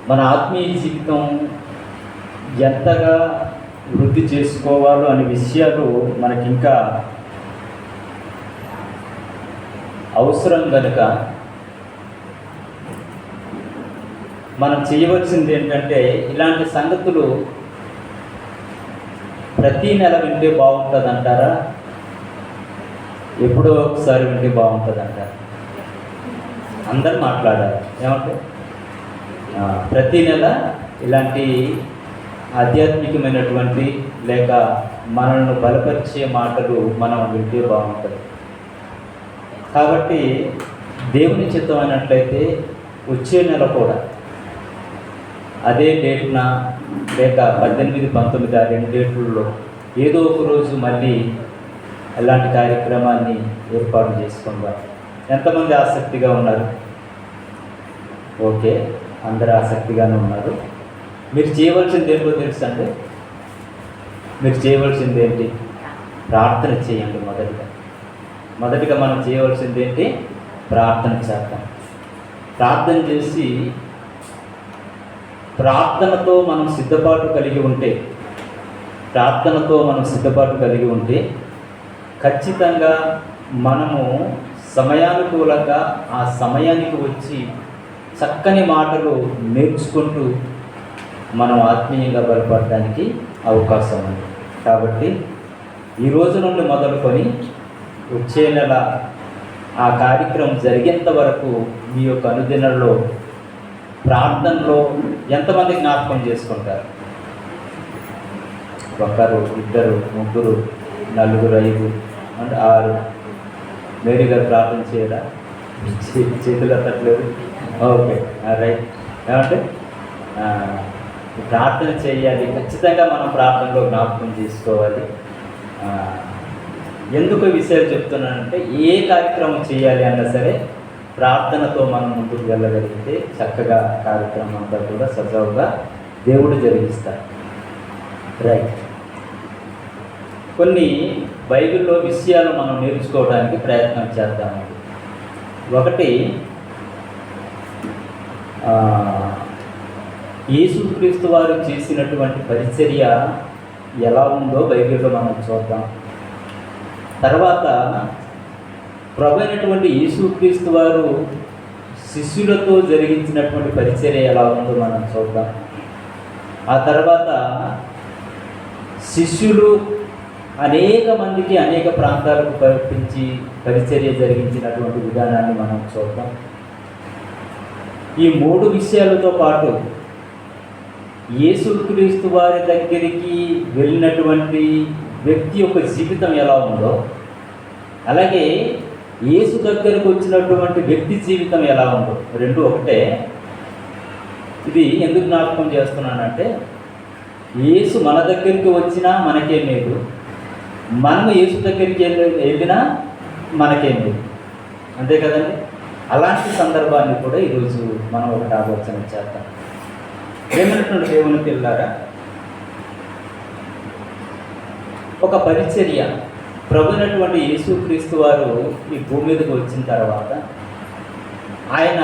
మన ఆత్మీయ జీవితం ఎంతగా వృద్ధి చేసుకోవాలో అనే విషయాలు మనకింకా అవసరం కనుక మనం చేయవలసింది ఏంటంటే, ఇలాంటి సంగతులు ప్రతీ నెల వింటే బాగుంటుంది అంటారా, ఎప్పుడో ఒకసారి వింటే బాగుంటుంది అంటారా? అందరూ మాట్లాడాలి. ఏమంటే ప్రతీ నెల ఇలాంటి ఆధ్యాత్మికమైనటువంటి లేక మనల్ని బలపరిచే మాటలు మనం వింటే బాగుంటుంది. కాబట్టి దేవుని చిత్తం అయినట్లయితే వచ్చే నెల కూడా అదే డేట్న లేక 18, 19 ఆ 2 డేట్లలో ఏదో ఒక రోజు మళ్ళీ అలాంటి కార్యక్రమాన్ని ఏర్పాటు చేసుకుందాం. ఎంతమంది ఆసక్తిగా ఉన్నారు? ఓకే, అందరూ ఆసక్తిగానే ఉన్నారు. మీరు చేయవలసింది ఏంటో తెలుసు అండి. మీరు చేయవలసింది ఏంటి? ప్రార్థన చేయండి. మొదటిగా మనం చేయవలసింది ఏంటి? ప్రార్థన చేద్దాం. ప్రార్థన చేసి ప్రార్థనతో మనం సిద్ధపాటు కలిగి ఉంటే ఖచ్చితంగా మనము సమయానుకూలంగా ఆ సమయానికి వచ్చి చక్కని మాటలు నేర్చుకుంటూ మనం ఆత్మీయంగా బలపడడానికి అవకాశం ఉంది. కాబట్టి ఈ రోజు నుండి మొదలుకొని వచ్చే నెల ఆ కార్యక్రమం జరిగేంత వరకు మీ యొక్క అనుదినంలో ప్రార్థనలో ఎంతమంది జ్ఞాపకం చేసుకుంటారు? 1, 2, 3, 4, 5 అంటే 6. మేరీ గారు ప్రార్థన చేయరా? చేతులు ఎత్తట్లేదు. Okay, right. ఏమంటే ప్రార్థన చేయాలి. ఖచ్చితంగా మనం ప్రార్థనలో జ్ఞాపకం చేసుకోవాలి. ఎందుకు ఈ విషయాలు చెప్తున్నానంటే, ఏ కార్యక్రమం చేయాలి అన్నా సరే ప్రార్థనతో మనం ముందుకు వెళ్ళగలిగితే చక్కగా కార్యక్రమం అంతా కూడా సజావుగా దేవుడు జరిగిస్తాడు. రైట్. కొన్ని బైబిల్లో విషయాలు మనం నేర్చుకోవడానికి ప్రయత్నం చేద్దాము. ఒకటి, యేసుక్రీస్తు వారు చేసినటువంటి పరిచర్య ఎలా ఉందో బైబిల్లో మనం చూద్దాం. తర్వాత ప్రభు అయినటువంటి యేసుక్రీస్తు వారు శిష్యులతో జరిగించినటువంటి పరిచర్య ఎలా ఉందో మనం చూద్దాం. ఆ తర్వాత శిష్యులు అనేక మందికి అనేక ప్రాంతాలకు పంపించి పరిచర్య జరిగించినటువంటి విధానాన్ని మనం చూద్దాం. ఈ 3 విషయాలతో పాటు యేసుక్రీస్తు వారి దగ్గరికి వెళ్ళినటువంటి వ్యక్తి యొక్క జీవితం ఎలా ఉందో, అలాగే యేసు దగ్గరకు వచ్చినటువంటి వ్యక్తి జీవితం ఎలా ఉందో, 2 ఒకటే. ఇది ఎందుకు జ్ఞాపకం చేస్తున్నానంటే, యేసు మన దగ్గరికి వచ్చినా మనకేం లేదు, మనము యేసు దగ్గరికి వెళ్ళినా మనకేం లేదు. అంతే కదండి. అలాంటి సందర్భాన్ని కూడా ఈరోజు మనం ఒకటి ఆలోచన చేద్దాం. ఏమైనటువంటి దేవుని పిల్లారా, ఒక పరిచర్య ప్రభునటువంటి యేసుక్రీస్తు వారు ఈ భూమి మీదకి వచ్చిన తర్వాత ఆయన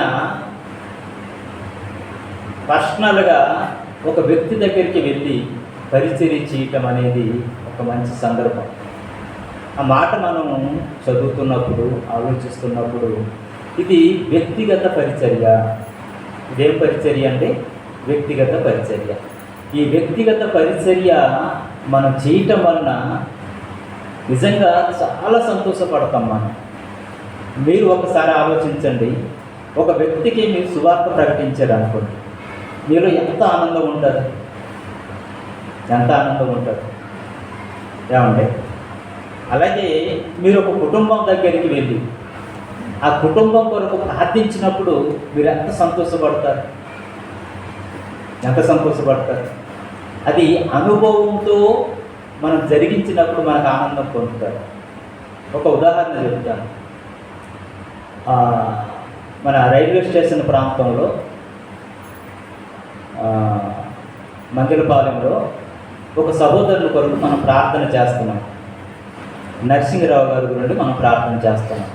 పర్సనల్గా ఒక వ్యక్తి దగ్గరికి వెళ్ళి పరిచర్య చేయటం అనేది ఒక మంచి సందర్భం. ఆ మాట మనం చదువుతున్నప్పుడు, ఆలోచిస్తున్నప్పుడు ఇది వ్యక్తిగత పరిచర్య. ఇదేం పరిచర్య అంటే వ్యక్తిగత పరిచర్య. ఈ వ్యక్తిగత పరిచర్య మనం చేయటం వలన నిజంగా చాలా సంతోషపడతాం మనం. మీరు ఒకసారి ఆలోచించండి, ఒక వ్యక్తికి మీరు సువార్త ప్రకటించారు అనుకోండి, మీలో ఎంత ఆనందం ఉంటుంది, ఏమండి? అలాగే మీరు ఒక కుటుంబం దగ్గరికి వెళ్ళి ఆ కుటుంబం కొరకు ప్రార్థించినప్పుడు మీరు ఎంత సంతోషపడతారు. అది అనుభవంతో మనం జరిగించినప్పుడు మనకు ఆనందం పొందుతారు. ఒక ఉదాహరణ చెప్తాను. మన రైల్వే స్టేషన్ ప్రాంతంలో మంగళపాలెంలో ఒక సహోదరుల కొరకు మనం ప్రార్థన చేస్తున్నాం. నరసింహరావు గారి గురించి మనం ప్రార్థన చేస్తున్నాం.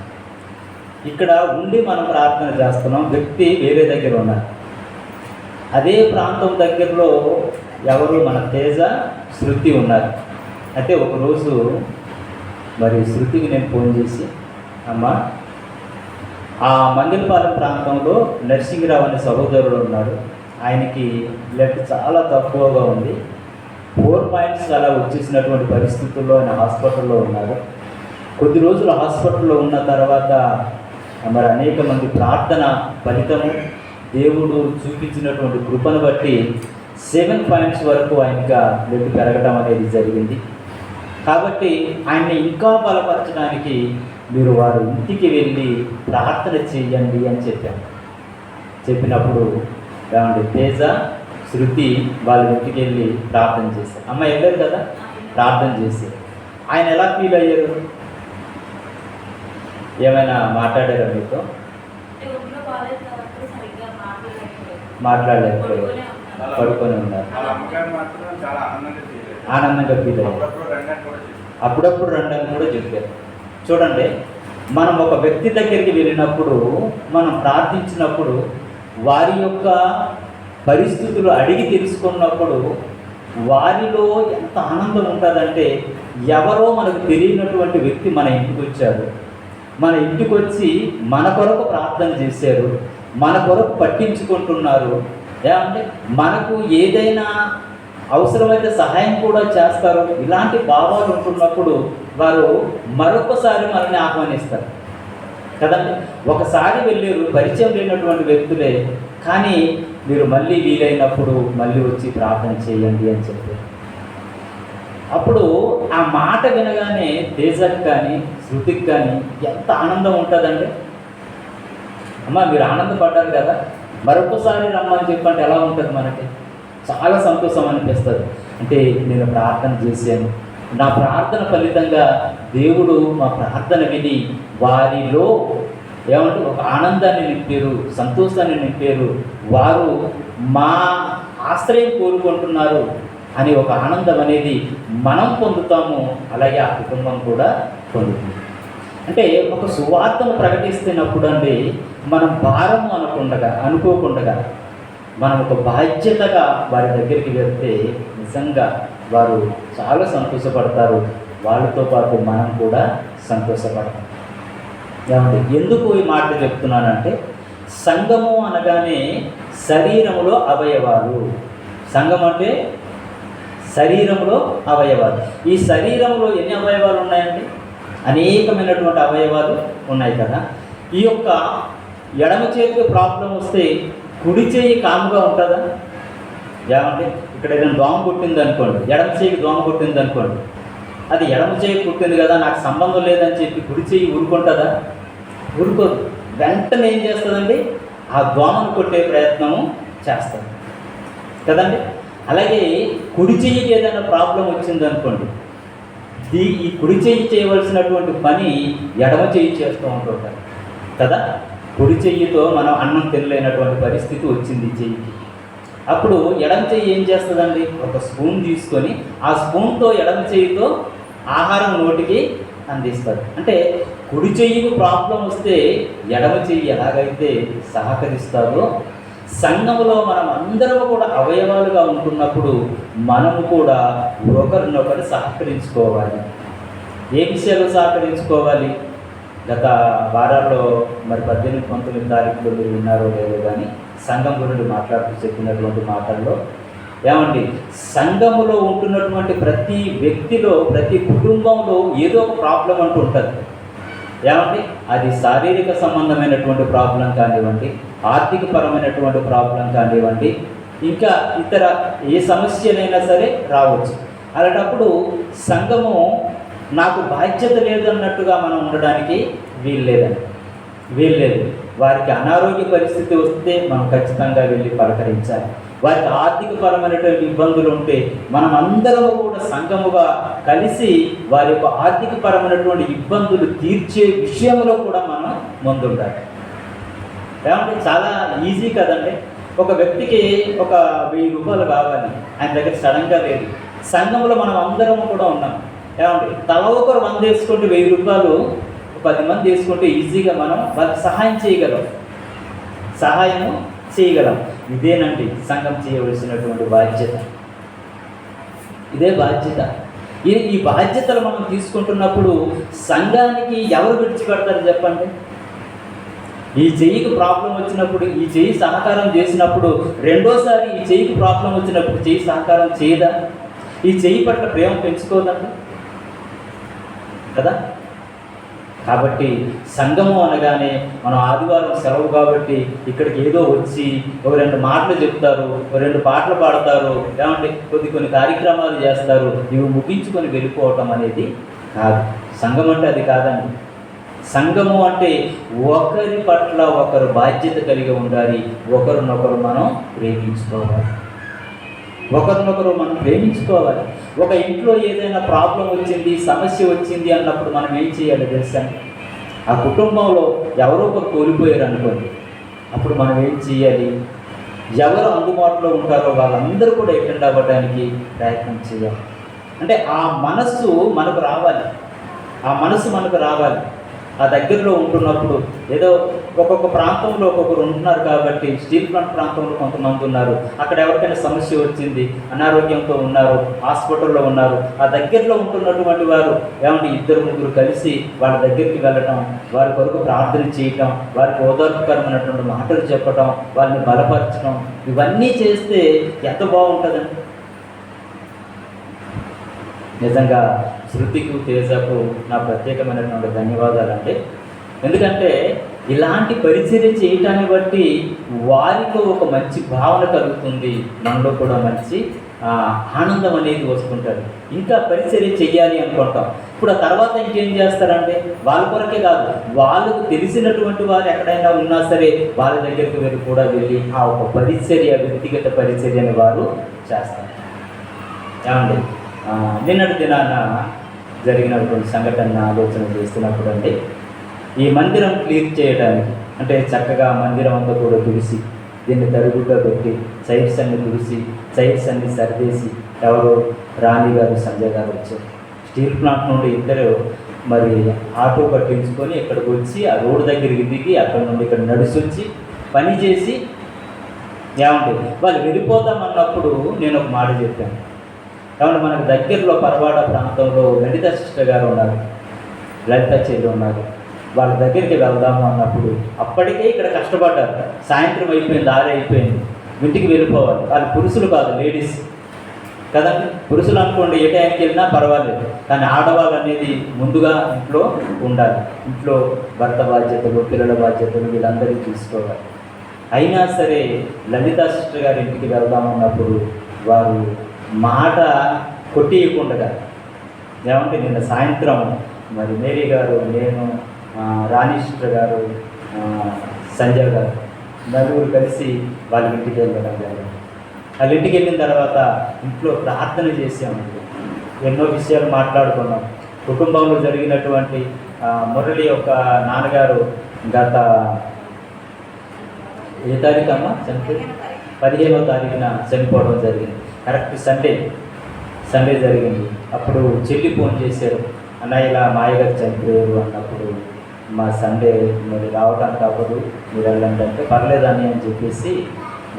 ఇక్కడ ఉండి మనం ప్రార్థన చేస్తున్నాం. వ్యక్తి వేరే దగ్గర ఉన్నారు. అదే ప్రాంతం దగ్గరలో ఎవరు మన తేజ, శృతి ఉన్నారు. అయితే ఒకరోజు మరి శృతికి నేను ఫోన్ చేసి, అమ్మ ఆ మంగళపాలెం ప్రాంతంలో నర్సింగరావు అనే సహోదరుడు ఉన్నాడు, ఆయనకి బ్లడ్ చాలా తక్కువగా ఉంది, 4 పాయింట్స్ అలా వచ్చేసినటువంటి పరిస్థితుల్లో ఆయన హాస్పిటల్లో ఉన్నారు. కొద్ది రోజులు హాస్పిటల్లో ఉన్న తర్వాత మరి అనేక మంది ప్రార్థన ఫలితము దేవుడు చూపించినటువంటి కృపను బట్టి 7 పాయింట్స్ వరకు ఆయనగా బ్లడ్ పెరగడం అనేది జరిగింది. కాబట్టి ఆయన్ని ఇంకా బలపరచడానికి మీరు వారి ఇంటికి వెళ్ళి ప్రార్థన చేయండి అని చెప్పాను. చెప్పినప్పుడు ఏమండి తేజ, శృతి వాళ్ళ ఇంటికి వెళ్ళి ప్రార్థన చేశారు. అమ్మ వెళ్ళారు కదా, ప్రార్థన చేసి ఆయన ఎలా ఫీల్ అయ్యారు? ఏమైనా మాట్లాడారా మీతో? మాట్లాడలేకపోయారు, పడుకొని ఉన్నారు. ఆనందంగా ఫీల్ అయ్యారు. అప్పుడప్పుడు రండి అని కూడా చెప్పారు. చూడండి, మనం ఒక వ్యక్తి దగ్గరికి వెళ్ళినప్పుడు, మనం ప్రార్థించినప్పుడు, వారి యొక్క పరిస్థితులు అడిగి తెలుసుకున్నప్పుడు వారిలో ఎంత ఆనందం ఉంటుందంటే, ఎవరో మనకు తెలియనటువంటి వ్యక్తి మన ఇంటికి వచ్చారు, మన ఇంటికి వచ్చి మన కొరకు ప్రార్థన చేశారు, మన కొరకు పట్టించుకుంటున్నారు, ఏమంటే మనకు ఏదైనా అవసరమైతే సహాయం కూడా చేస్తారు. ఇలాంటి భావాలు ఉంటున్నప్పుడు వారు మరొకసారి మనల్ని ఆహ్వానిస్తారు కదండి. ఒకసారి వెళ్ళారు, పరిచయం లేనటువంటి వ్యక్తులే, కానీ మీరు మళ్ళీ వీలైనప్పుడు మళ్ళీ వచ్చి ప్రార్థన చేయండి అని చెప్పారు. అప్పుడు ఆ మాట వినగానే తేజకు కానీ శృతికి కానీ ఎంత ఆనందం ఉంటుందండి. అమ్మ మీరు ఆనందపడ్డారు కదా, మరొకసారి రమ్మని చెప్పంటే ఎలా ఉంటుంది? మనకి చాలా సంతోషం అనిపిస్తుంది. అంటే నేను ప్రార్థన చేశాను, నా ప్రార్థన ఫలితంగా దేవుడు మా ప్రార్థన విని వారిలో ఏమంటే ఒక ఆనందాన్ని నింపారు, సంతోషాన్ని నింపారు, వారు మా ఆశ్రయం కోరుకుంటున్నారు అని ఒక ఆనందం అనేది మనం పొందుతాము, అలాగే ఆ కుటుంబం కూడా పొందుతుంది. అంటే ఒక సువార్తను ప్రకటిస్తున్నప్పుడు అండి మనం భారము అనుకోకుండా మనం ఒక బాధ్యతగా వారి దగ్గరికి వెళ్తే నిజంగా వారు చాలా సంతోషపడతారు, వాళ్ళతో పాటు మనం కూడా సంతోషపడతాం. ఏమంటే ఎందుకు ఈ మాట చెప్తున్నానంటే, సంఘము అనగానే శరీరములో అవయవాలు. సంఘం అంటే శరీరంలో అవయవాలు. ఈ శరీరంలో ఎన్ని అవయవాలు ఉన్నాయండి? అనేకమైనటువంటి అవయవాలు ఉన్నాయి కదా. ఈ యొక్క ఎడమ చేతికి ప్రాబ్లం వస్తే కుడి చేయి కాముగా ఉంటుందా? ఏమంటే ఇక్కడ ఏదైనా దోమ కుట్టింది అనుకోండి, ఎడమ చేయికి దోమ కుట్టింది అనుకోండి, అది ఎడమ చేయి కుట్టింది కదా, నాకు సంబంధం లేదని చెప్పి కుడి చేయి ఊరుకుంటుందా? ఊరుకోదు. వెంటనే ఏం చేస్తుందండి? ఆ దోమను కొట్టే ప్రయత్నము చేస్తుంది కదండి. అలాగే కుడి చెయ్యికి ఏదైనా ప్రాబ్లం వచ్చింది అనుకోండి, ఈ కుడి చెయ్యి చేయవలసినటువంటి పని ఎడమ చెయ్యి చేస్తూ ఉంటుంటారు కదా. కుడి చెయ్యితో మనం అన్నం తినలేనటువంటి పరిస్థితి వచ్చింది చెయ్యికి. అప్పుడు ఎడమ చెయ్యి ఏం చేస్తుందండి? ఒక స్పూన్ తీసుకొని ఆ స్పూన్తో ఎడమ చెయ్యితో ఆహారం నోటికి అందిస్తారు. అంటే కుడి చెయ్యికి ప్రాబ్లం వస్తే ఎడమ చెయ్యి ఎలాగైతే సహకరిస్తారో, సంఘములో మనం అందరం కూడా అవయవాలుగా ఉంటున్నప్పుడు మనము కూడా ఒకరినొకరు సహకరించుకోవాలి. ఏ విషయాలు సహకరించుకోవాలి? గత వారాల్లో మరి 18, 19 తారీఖులో మీరు విన్నారో లేదో కానీ సంఘం గురించి మాట్లాడుతూ చెప్పినటువంటి మాటల్లో ఏమండి, సంఘములో ఉంటున్నటువంటి ప్రతి వ్యక్తిలో, ప్రతి కుటుంబంలో ఏదో ఒక ప్రాబ్లం అంటూ ఉంటుంది. ఏమండి, అది శారీరక సంబంధమైనటువంటి ప్రాబ్లం కానివ్వండి, ఆర్థిక పరమైనటువంటి ప్రాబ్లం కానివ్వండి, ఇంకా ఇతర ఏ సమస్యనైనా సరే రావచ్చు. అలాంటప్పుడు సంఘము నాకు బాధ్యత లేదన్నట్టుగా మనం ఉండడానికి వీల్లేదు. వారికి అనారోగ్య పరిస్థితి వస్తే మనం ఖచ్చితంగా వెళ్ళి పలకరించాలి. వారికి ఆర్థిక పరమైనటువంటి ఇబ్బందులు ఉంటే మనం అందరము కూడా సంఘముగా కలిసి వారి యొక్క ఆర్థిక పరమైనటువంటి ఇబ్బందులు తీర్చే విషయంలో కూడా మనం ముందుండాలి. ఏమంటే చాలా ఈజీ కదండి. ఒక వ్యక్తికి ఒక 1000 రూపాయలు కావాలి, ఆయన దగ్గర సడన్గా లేదు. సంఘంలో మనం అందరము కూడా ఉన్నాం. ఏమండి, తల ఒకరు 100 వేసుకుంటే 1000 రూపాయలు 10 మంది వేసుకుంటే ఈజీగా మనం వాళ్ళకి సహాయం చేయగలం. సహాయము చేయగలం. ఇదేనండి సంఘం చేయవలసినటువంటి బాధ్యత. ఇదే బాధ్యత. ఈ బాధ్యతలు మనం తీసుకుంటున్నప్పుడు సంఘానికి ఎవరు విడిచిపెడతారు చెప్పండి? ఈ చెయ్యికి ప్రాబ్లం వచ్చినప్పుడు, ఈ చెయ్యి సహకారం చేసినప్పుడు, రెండోసారి ఈ చెయ్యికి ప్రాబ్లం వచ్చినప్పుడు చెయ్యి సహకారం చేయదా? ఈ చెయ్యి పట్ల ప్రేమ పెంచుకోదండి కదా. కాబట్టి సంఘము అనగానే మనం ఆదివారం సెలవు కాబట్టి ఇక్కడికి ఏదో వచ్చి ఒక 2 మాటలు చెప్తారు, ఒక 2 పాటలు పాడతారు, ఏమంటే కొన్ని కార్యక్రమాలు చేస్తారు, ఇవి ముగించుకొని వెళ్ళిపోవటం అనేది కాదు. సంఘం అంటే అది కాదండి. సంఘము అంటే ఒకరి పట్ల ఒకరు బాధ్యత కలిగి ఉండాలి. ఒకరినొకరు మనం ప్రేమించుకోవాలి. ఒక ఇంట్లో ఏదైనా ప్రాబ్లం వచ్చింది, సమస్య వచ్చింది అన్నప్పుడు మనం ఏం చేయాలి తెలుసా? ఆ కుటుంబంలో ఎవరో ఒకరు కోల్పోయారు అనుకోండి, అప్పుడు మనం ఏం చేయాలి? ఎవరు అందుబాటులో ఉంటారో వాళ్ళందరూ కూడా అటెండ్ అవ్వడానికి ప్రయత్నం చేయాలి. అంటే ఆ మనస్సు మనకు రావాలి. ఆ దగ్గరలో ఉంటున్నప్పుడు ఏదో ఒక్కొక్క ప్రాంతంలో ఒక్కొక్కరు ఉంటున్నారు కాబట్టి, స్టీల్ ప్లాంట్ ప్రాంతంలో కొంతమంది ఉన్నారు, అక్కడ ఎవరికైనా సమస్య వచ్చింది, అనారోగ్యంతో ఉన్నారు, హాస్పిటల్లో ఉన్నారు, ఆ దగ్గరలో ఉంటున్నటువంటి వారు ఏమంటే 2-3 కలిసి వాళ్ళ దగ్గరికి వెళ్ళటం, వారి కొరకు ప్రార్థన చేయటం, వారికి ఓదార్పుకరమైనటువంటి మాటలు చెప్పటం, వాళ్ళని బలపరచడం, ఇవన్నీ చేస్తే ఎంత బాగుంటుందండి. నిజంగా శృతికు, తేజకు నా ప్రత్యేకమైనటువంటి ధన్యవాదాలండి. ఎందుకంటే ఇలాంటి పరిచర్య చేయటాన్ని బట్టి వారిలో ఒక మంచి భావన కలుగుతుంది, మనలో కూడా మంచి ఆనందం అనేది వస్తుంటుంది. ఇంకా పరిచర్య చెయ్యాలి అనుకుంటాం. ఇప్పుడు ఆ తర్వాత ఇంకేం చేస్తారంటే వాళ్ళ కొరకే కాదు, వాళ్ళకు తెలిసినటువంటి వారు ఎక్కడైనా ఉన్నా సరే వాళ్ళ దగ్గరికి వెళ్ళి ఆ ఒక వ్యక్తిగత పరిచర్యని వారు చేస్తారు. ఏమండి, నిన్నటి దినాన జరిగినటువంటి సంఘటన ఆలోచన చేస్తున్నప్పుడు అండి, ఈ మందిరం క్లీన్ చేయడానికి అంటే చక్కగా మందిరం అంతా కూడా తుడిసి దీన్ని తరుగుగా పెట్టి సైడ్స్ అన్ని తుడిసి సైడ్స్ అన్ని సరిదేసి ఎవరు రాణి గారు, సంజయ్ గారు వచ్చారు. స్టీల్ ప్లాంట్ నుండి ఇద్దరు మరి ఆటో పట్టించుకొని ఇక్కడికి వచ్చి ఆ రోడ్డు దగ్గరికి దిగి అక్కడ నుండి ఇక్కడ నడిచి వచ్చి పని చేసి ఏమంటే వాళ్ళు వెళ్ళిపోతామన్నప్పుడు నేను ఒక మాట చెప్పాను. కాబట్టి మనకు దగ్గరలో పరవాడ ప్రాంతంలో లలిత సిస్టర్ గారు ఉన్నారు, లలిత చెల్లి ఉన్నారు. వాళ్ళ దగ్గరికి వెళ్దాము అన్నప్పుడు అప్పటికే ఇక్కడ కష్టపడ్డారు. సాయంత్రం అయిపోయింది, 6 అయిపోయింది, ఇంటికి వెళ్ళిపోవాలి. వాళ్ళు పురుషులు కాదు, లేడీస్ కదండి. పురుషులు అనుకోండి ఏ టైంకి వెళ్ళినా పర్వాలేదు, కానీ ఆడవాళ్ళు అనేది ముందుగా ఇంట్లో ఉండాలి. ఇంట్లో భర్త బాధ్యతలు, పిల్లల బాధ్యతలు వీళ్ళందరికీ చూసుకోవాలి. అయినా సరే లలిత సిస్టర్ గారి ఇంటికి వెళ్దామన్నప్పుడు వారు మాట కొట్టియకుండా ఏమంటే నిన్న సాయంత్రం మరి మేరీ గారు, నేను, రాణి సిస్టర్ గారు, సంజయ్ గారు నలుగురు కలిసి వాళ్ళ ఇంటికి వెళ్ళడం జరిగింది. వాళ్ళ ఇంటికి వెళ్ళిన తర్వాత ఇంట్లో ప్రార్థన చేసామండి. ఎన్నో విషయాలు మాట్లాడుకున్నాం. కుటుంబంలో జరిగినటువంటి మురళి యొక్క నాన్నగారు గత ఏ తారీఖు అమ్మ చనిపోయి 15వ తారీఖున చనిపోవడం జరిగింది. కరెక్ట్ సండే జరిగింది. అప్పుడు చెల్లి ఫోన్ చేశారు, అన్నయ్య ఇలా మాయగారు చనిపోయారు అన్నప్పుడు మా సండే మరి రావడానికి అవ్వదు, మీరు వెళ్ళండి అంటే పర్లేదని అని చెప్పేసి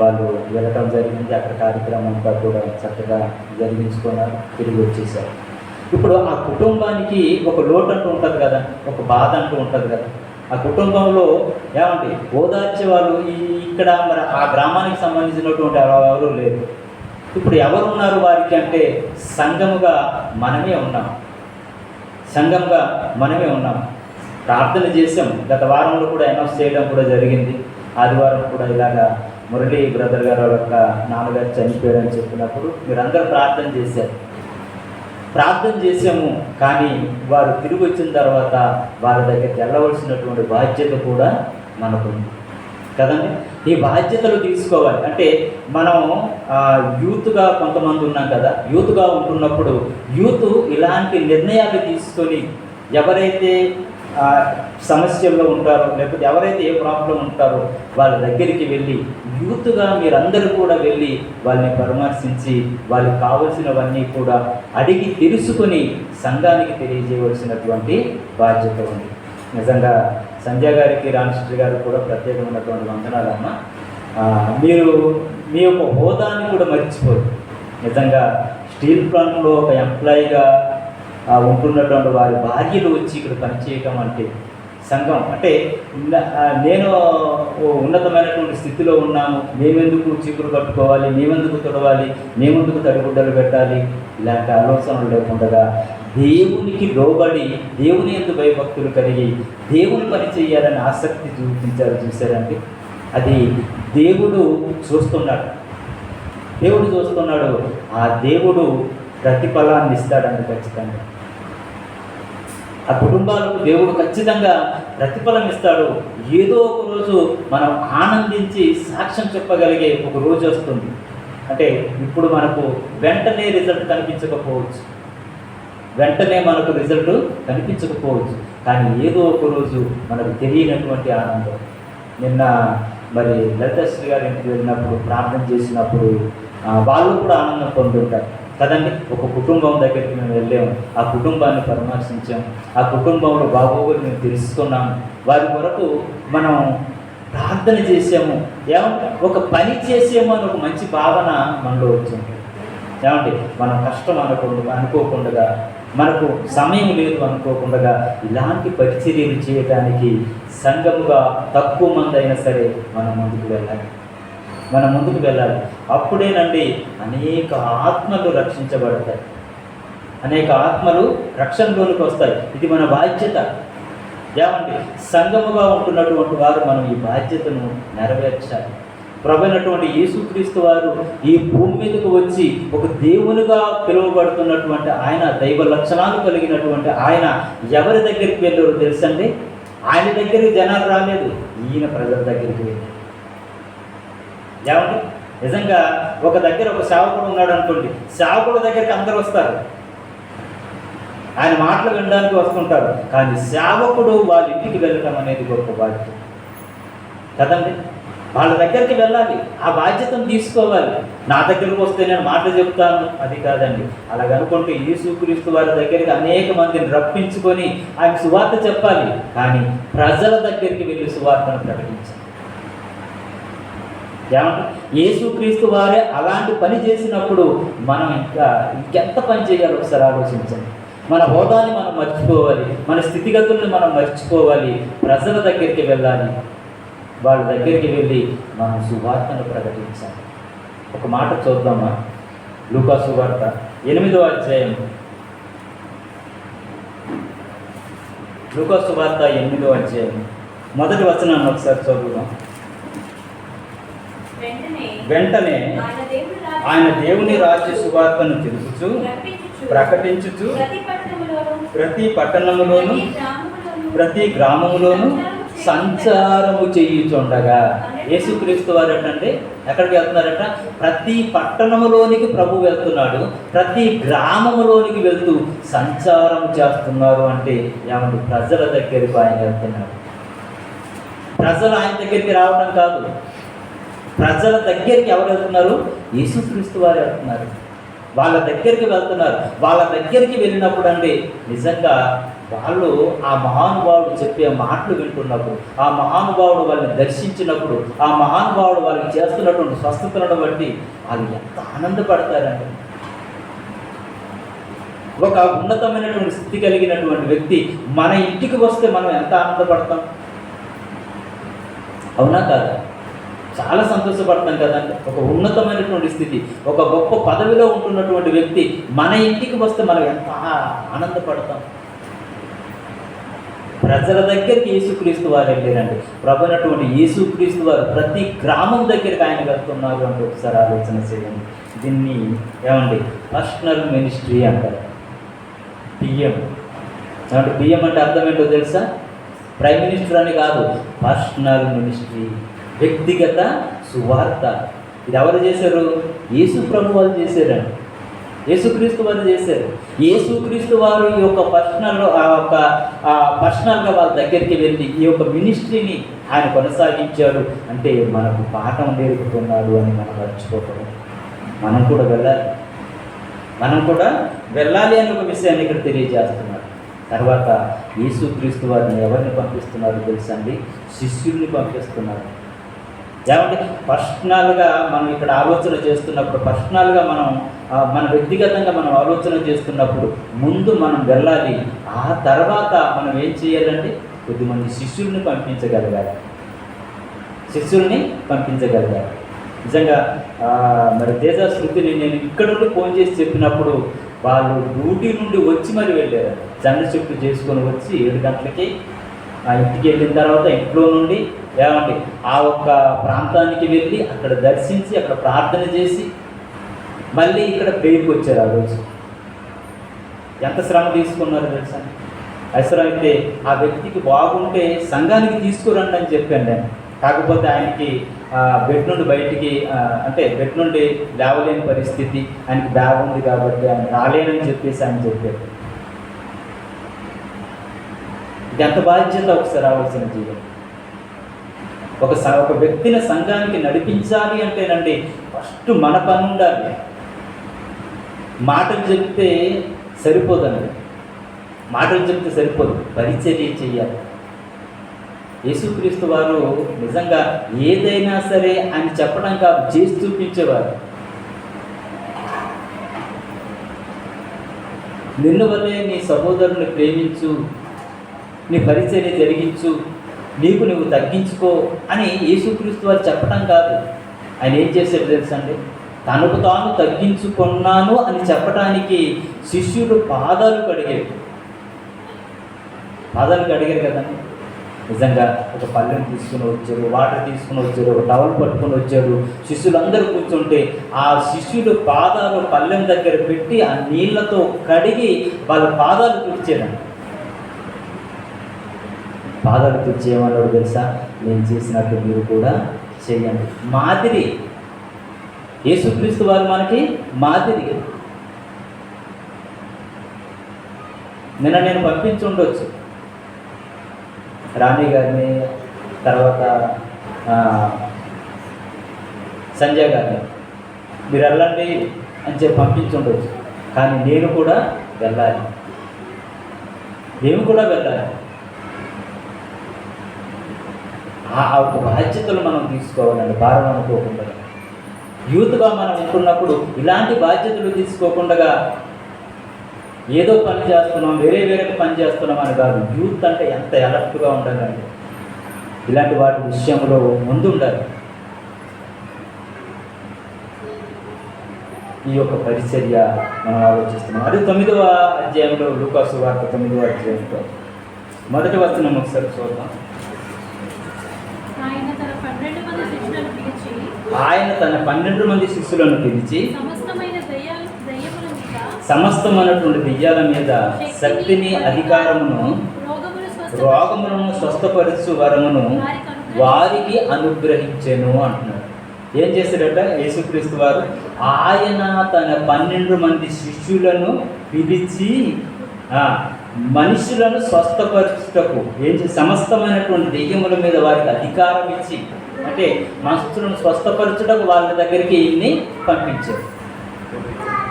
వాళ్ళు వెళ్ళటం జరిగింది. అక్కడ కార్యక్రమం అంతా కూడా చక్కగా జరిగించుకున్నారు, తిరిగి వచ్చేసారు. ఇప్పుడు ఆ కుటుంబానికి ఒక లోటు అంటూ ఉంటుంది కదా, ఒక బాధ అంటూ ఉంటుంది కదా. ఆ కుటుంబంలో ఏమంటే ఓదార్చే వాళ్ళు ఇక్కడ మరి ఆ గ్రామానికి సంబంధించినటువంటి ఎవరు లేరు. ఇప్పుడు ఎవరు ఉన్నారు వారికి అంటే సంఘముగా మనమే ఉన్నాం. ప్రార్థన చేసాం. గత వారంలో కూడా అనౌన్స్ చేయడం కూడా జరిగింది. ఆదివారం కూడా ఇలాగా మురళి బ్రదర్ గారు యొక్క నాన్నగారు చనిపోయారని చెప్పినప్పుడు మీరందరూ ప్రార్థన చేసాము. కానీ వారు తిరిగి వచ్చిన తర్వాత వాళ్ళ దగ్గరికి వెళ్ళవలసినటువంటి బాధ్యత కూడా మనకుంది కదండి. ఈ బాధ్యతలు తీసుకోవాలి. అంటే మనం యూత్గా కొంతమంది ఉన్నాం కదా, యూత్గా ఉంటున్నప్పుడు యూత్ ఇలాంటి నిర్ణయాలు తీసుకొని ఎవరైతే సమస్యల్లో ఉంటారో లేకపోతే ఎవరైతే ఏ ప్రాబ్లం ఉంటారో వాళ్ళ దగ్గరికి వెళ్ళి యూత్గా మీరందరూ కూడా వెళ్ళి వాళ్ళని పరామర్శించి వాళ్ళకి కావలసినవన్నీ కూడా అడిగి తెలుసుకొని సంఘానికి తెలియజేయవలసినటువంటి బాధ్యత ఉంది. నిజంగా సంజయ్ గారికి, రామకృష్ణ గారికి కూడా ప్రత్యేకమైనటువంటి వందనాలమ్మ. మీరు మీ యొక్క హోదాన్ని కూడా మర్చిపోరు. నిజంగా స్టీల్ ప్లాంట్లో ఒక ఎంప్లాయీగా ఉంటున్నటువంటి వారి భార్యలు వచ్చి ఇక్కడ పనిచేయటం అంటే సంఘం అంటే నేను ఉన్నతమైనటువంటి స్థితిలో ఉన్నాము, మేమెందుకు చీపురు కట్టుకోవాలి, మేమెందుకు తొడవాలి, మేమెందుకు తడిగుడ్డలు పెట్టాలి, ఇలాంటి ఆలోచనలు లేకుండా దేవునికి లోబడి దేవుని యందు భయభక్తులు కలిగి దేవుని పని చేయాలని ఆసక్తి చూశారంటే అది దేవుడు చూస్తున్నాడు. ఆ దేవుడు ప్రతిఫలాన్ని ఇస్తాడని ఖచ్చితంగా ఆ కుటుంబాలకు దేవుడు ఖచ్చితంగా ప్రతిఫలం ఇస్తాడు. ఏదో ఒక రోజు మనం ఆనందించి సాక్ష్యం చెప్పగలిగే ఒక రోజు వస్తుంది. అంటే ఇప్పుడు మనకు వెంటనే రిజల్ట్ కనిపించకపోవచ్చు, కానీ ఏదో ఒక రోజు మనకు తెలియనటువంటి ఆనందం. నిన్న మరి లలితశ్రీ గారి ఇంటికి వెళ్ళినప్పుడు ప్రార్థన చేసినప్పుడు వాళ్ళు కూడా ఆనందం పొందుంటారు కదండి. ఒక కుటుంబం దగ్గరికి మేము వెళ్ళాము, ఆ కుటుంబాన్ని పరామర్శించాము, ఆ కుటుంబంలో బాగోగులు మేము తెలుసుకున్నాము, వారి కొరకు మనం ప్రార్థన చేసాము. ఏమంటే ఒక పని చేసాము అని ఒక మంచి భావన మనలో వచ్చింది. ఏమంటే మనం కష్టం అనుకోకుండా మనకు సమయం లేదు అనుకోకుండా ఇలాంటి పరిచర్యలు చేయడానికి సంఘముగా తక్కువ మంది అయినా సరే మనం ముందుకు వెళ్ళాలి. అప్పుడేనండి అనేక ఆత్మలు రక్షించబడతాయి, అనేక ఆత్మలు రక్షణలోనికి వస్తాయి. ఇది మన బాధ్యత. ఏమండి సంఘముగా ఉంటున్నటువంటి వారు మనం ఈ బాధ్యతను నెరవేర్చాలి. ప్రభువైనటువంటి యేసుక్రీస్తు వారు ఈ భూమి మీదకు వచ్చి ఒక దేవునిగా పిలువబడుతున్నటువంటి ఆయన, దైవ లక్షణాలు కలిగినటువంటి ఆయన ఎవరి దగ్గరికి వెళ్ళారో తెలుసండి? ఆయన దగ్గరికి జనాలు రాలేదు, ఈయన ప్రజల దగ్గరికి వెళ్ళారు. ఏమంటే నిజంగా ఒక దగ్గర ఒక సేవకుడు ఉన్నాడు అనుకోండి, సేవకుడు దగ్గరికి అందరూ వస్తారు, ఆయన మాటలు వినడానికి వస్తుంటారు, కానీ సేవకుడు వాళ్ళ ఇంటికి వెళ్ళటం అనేది గొప్ప బాధ్యత కదండి. వాళ్ళ దగ్గరికి వెళ్ళాలి, ఆ బాధ్యతను తీసుకోవాలి. నా దగ్గరకు వస్తే నేను మాటలు చెప్తాను అది కాదండి. అలాగనుకుంటే యేసుక్రీస్తు వారి దగ్గరికి అనేక మందిని రప్పించుకొని ఆయన సువార్త చెప్పాలి, కానీ ప్రజల దగ్గరికి వెళ్ళి సువార్తను ప్రకటించాలి. ఏమంటే యేసుక్రీస్తు వారే అలాంటి పని చేసినప్పుడు మనం ఇంకెంత పని చేయాలి ఒకసారి ఆలోచించండి. మన హోదాని మనం మర్చిపోవాలి, మన స్థితిగతుల్ని మనం మర్చిపోవాలి, ప్రజల దగ్గరికి వెళ్ళాలి, వాళ్ళ దగ్గరికి వెళ్ళి మనం సువార్తను ప్రకటించాలి. ఒక మాట చూద్దామా? లూకా సువార్త 8వ అధ్యాయం, లూకా సువార్త 8వ అధ్యాయం మొదటి వచనాన్ని ఒకసారి చదువుదాం. వెంటనే ఆయన దేవుని రాజ్య సువార్తను తెలుపుచు ప్రకటించుచు ప్రతి పట్టణములోను ప్రతి గ్రామములోను సంచారము చేయుచుండగా, యేసుక్రీస్తు వారు ఏంటంటే ఎక్కడికి వెళ్తున్నారట? ప్రతి పట్టణములోనికి ప్రభు వెళ్తున్నాడు, ప్రతి గ్రామములోనికి వెళ్తూ సంచారం చేస్తున్నారు. అంటే ఏమంటే ప్రజల దగ్గరికి ఆయన వెళ్తున్నారు. ప్రజలు ఆయన దగ్గరికి రావడం కాదు, ప్రజల దగ్గరికి ఎవరు వెళ్తున్నారు? యేసుక్రీస్తు వారు వెళ్తున్నారు, వాళ్ళ దగ్గరికి వెళ్తున్నారు. వాళ్ళ దగ్గరికి వెళ్ళినప్పుడు అంటే నిజంగా వాళ్ళు ఆ మహానుభావుడు చెప్పే మాటలు వింటున్నప్పుడు, ఆ మహానుభావుడు వాళ్ళని దర్శించినప్పుడు, ఆ మహానుభావుడు వాళ్ళకి చేస్తున్నటువంటి స్వస్థతలను బట్టి వాళ్ళు ఎంత ఆనందపడతారండి. ఒక ఉన్నతమైనటువంటి స్థితి కలిగినటువంటి వ్యక్తి మన ఇంటికి వస్తే మనం ఎంత ఆనందపడతాం, అవునా కాదా? చాలా సంతోషపడతాం కదండి. ఒక ఉన్నతమైనటువంటి స్థితి, ఒక గొప్ప పదవిలో ఉంటున్నటువంటి వ్యక్తి మన ఇంటికి వస్తే మనం ఎంత ఆనందపడతాం. ప్రజల దగ్గరికి యేసుక్రీస్తు వారు వెళ్ళారండి. ప్రభువైనటువంటి యేసుక్రీస్తు వారు ప్రతి గ్రామం దగ్గరికి ఆయన వెళ్తున్నారు అంటే ఒకసారి ఆలోచన చేయండి. దీన్ని ఏమండి పర్సనల్ మినిస్ట్రీ అంటారు. పిఎం అంటే పిఎం అంటే అర్థం ఏంటో తెలుసా? ప్రైమ్ మినిస్టర్ అని కాదు, పర్సనల్ మినిస్ట్రీ, వ్యక్తిగత సువార్త. ఇది ఎవరు చేశారు? యేసు ప్రభు వాళ్ళు చేశారండి, యేసుక్రీస్తు వారు చేశారు. యేసుక్రీస్తు వారు ఈ యొక్క పర్సనల్గా వాళ్ళ దగ్గరికి వెళ్ళి ఈ యొక్క మినిస్ట్రీని ఆయన కొనసాగించారు. అంటే మనకు పాఠం నేర్పుతున్నాడు అని మనం మర్చిపోకూడదు. మనం కూడా వెళ్ళాలి అని ఒక విషయాన్ని ఇక్కడ తెలియజేస్తున్నారు. తర్వాత యేసుక్రీస్తు వారిని ఎవరిని పంపిస్తున్నారు తెలుసండి? శిష్యుల్ని పంపిస్తున్నారు. ఏమంటే పర్సనల్గా మనం ఇక్కడ ఆలోచన చేస్తున్నప్పుడు, పర్సనల్గా మనం మన వ్యక్తిగతంగా మనం ఆలోచన చేస్తున్నప్పుడు ముందు మనం వెళ్ళాలి. ఆ తర్వాత మనం ఏం చేయాలంటే కొద్దిమంది శిష్యుల్ని పంపించగలగాలి. నిజంగా మరి తేజ శృతిని నేను ఇక్కడ నుండి ఫోన్ చేసి చెప్పినప్పుడు వాళ్ళు డ్యూటీ నుండి వచ్చి మరి వెళ్ళారు. జెండ చెట్టు చేసుకొని వచ్చి 7 గంటలకి ఇంటికి వెళ్ళిన తర్వాత ఇంట్లో నుండి ఏమండి ఆ ఒక్క ప్రాంతానికి వెళ్ళి అక్కడ దర్శించి అక్కడ ప్రార్థన చేసి మళ్ళీ ఇక్కడ ప్రేయర్కి వచ్చారు. ఆ రోజు ఎంత శ్రమ తీసుకున్నారు తెలుసా? అవసరమైతే ఆ వ్యక్తికి బాగుంటే సంఘానికి తీసుకురండి అని చెప్పాను నేను. కాకపోతే ఆయనకి బెడ్ నుండి బయటికి అంటే బెడ్ నుండి లేవలేని పరిస్థితి, ఆయనకి బ్యాగ్ ఉంది కాబట్టి ఆయన రాలేనని చెప్పేసి ఆయన చెప్పారు. ఇది ఎంత బాధ్యత ఒకసారి ఆలోచన చేయాలి. ఒక వ్యక్తిని సంఘానికి నడిపించాలి అంటేనండి ఫస్ట్ మన పని ఉండాలి. మాటలు చెప్తే సరిపోదండి, పరిచర్య చేయాలి. యేసుక్రీస్తు వారు నిజంగా ఏదైనా సరే ఆయన చెప్పడం కాదు, చేసి చూపించేవారు. నిన్ను వల్లే నీ సహోదరుని ప్రేమించు, నీ పరిచర్య జరిగించు, నీకు నువ్వు తగ్గించుకో అని యేసుక్రీస్తు వారు చెప్పడం కాదు. ఆయన ఏం చేశాడు తెలుసండి? తనకు తాను తగ్గించుకున్నాను అని చెప్పడానికి శిష్యుడు పాదాలు కడిగారు కదండి. నిజంగా ఒక పళ్ళెని తీసుకుని వచ్చాడు, వాటర్ తీసుకుని వచ్చాడు, ఒక టవల్ పట్టుకొని వచ్చాడు. శిష్యులందరూ కూర్చుంటే ఆ శిష్యుడు పాదాలు పళ్ళెం దగ్గర పెట్టి ఆ నీళ్లతో కడిగి వాళ్ళ పాదాలు తుడిచాడండి. పాదాలు తుడిచేయమన్నాడు తెలుసా? నేను చేసినట్టు మీరు కూడా చేయండి. మాదిరి. యేసుక్రీస్తు వారు మనకి మాదిరి. నిన్న నేను పంపించి ఉండొచ్చు రాణి గారిని, తర్వాత సంజయ్ గారిని, మీరు వెళ్ళండి అని చెప్పి పంపించి ఉండొచ్చు. కానీ నేను కూడా వెళ్ళాలి. ఆ ఒక బాధ్యతలు మనం తీసుకోవాలండి, భారం అనుకోకుండా. యూత్గా మనం ఉంటున్నప్పుడు ఇలాంటి బాధ్యతలు తీసుకోకుండా ఏదో పని చేస్తున్నాం, వేరే పని చేస్తున్నాం అని కాదు. యూత్ అంటే ఎంత అలర్ట్గా ఉండాలండి, ఇలాంటి వాటి విషయంలో ముందు ఉండాలి. ఈ యొక్క పరిచర్య మనం ఆలోచిస్తున్నాం. అది 9వ అధ్యాయంలో, లూకాసు వార్త 9వ అధ్యాయంలో మొదటి వచనం ఒకసారి చూద్దాం. ఆయన తన 12 మంది శిష్యులను పిలిచి సమస్తమైనటువంటి దెయ్యాల మీద శక్తిని, అధికారమును, రోగములను స్వస్థపరచు వరమును వారికి అనుగ్రహించెను అంటున్నాడు. ఏం చేశాడట యేసుక్రీస్తు వారు? ఆయన తన 12 మంది శిష్యులను పిలిచి మనుషులను స్వస్థపరచుటకు సమస్తమైనటువంటి దెయ్యముల మీద వారికి అధికారం ఇచ్చి, అంటే మనుషులను స్వస్థపరచుటకు వాళ్ళ దగ్గరికి ఈయన్ని పంపించారు.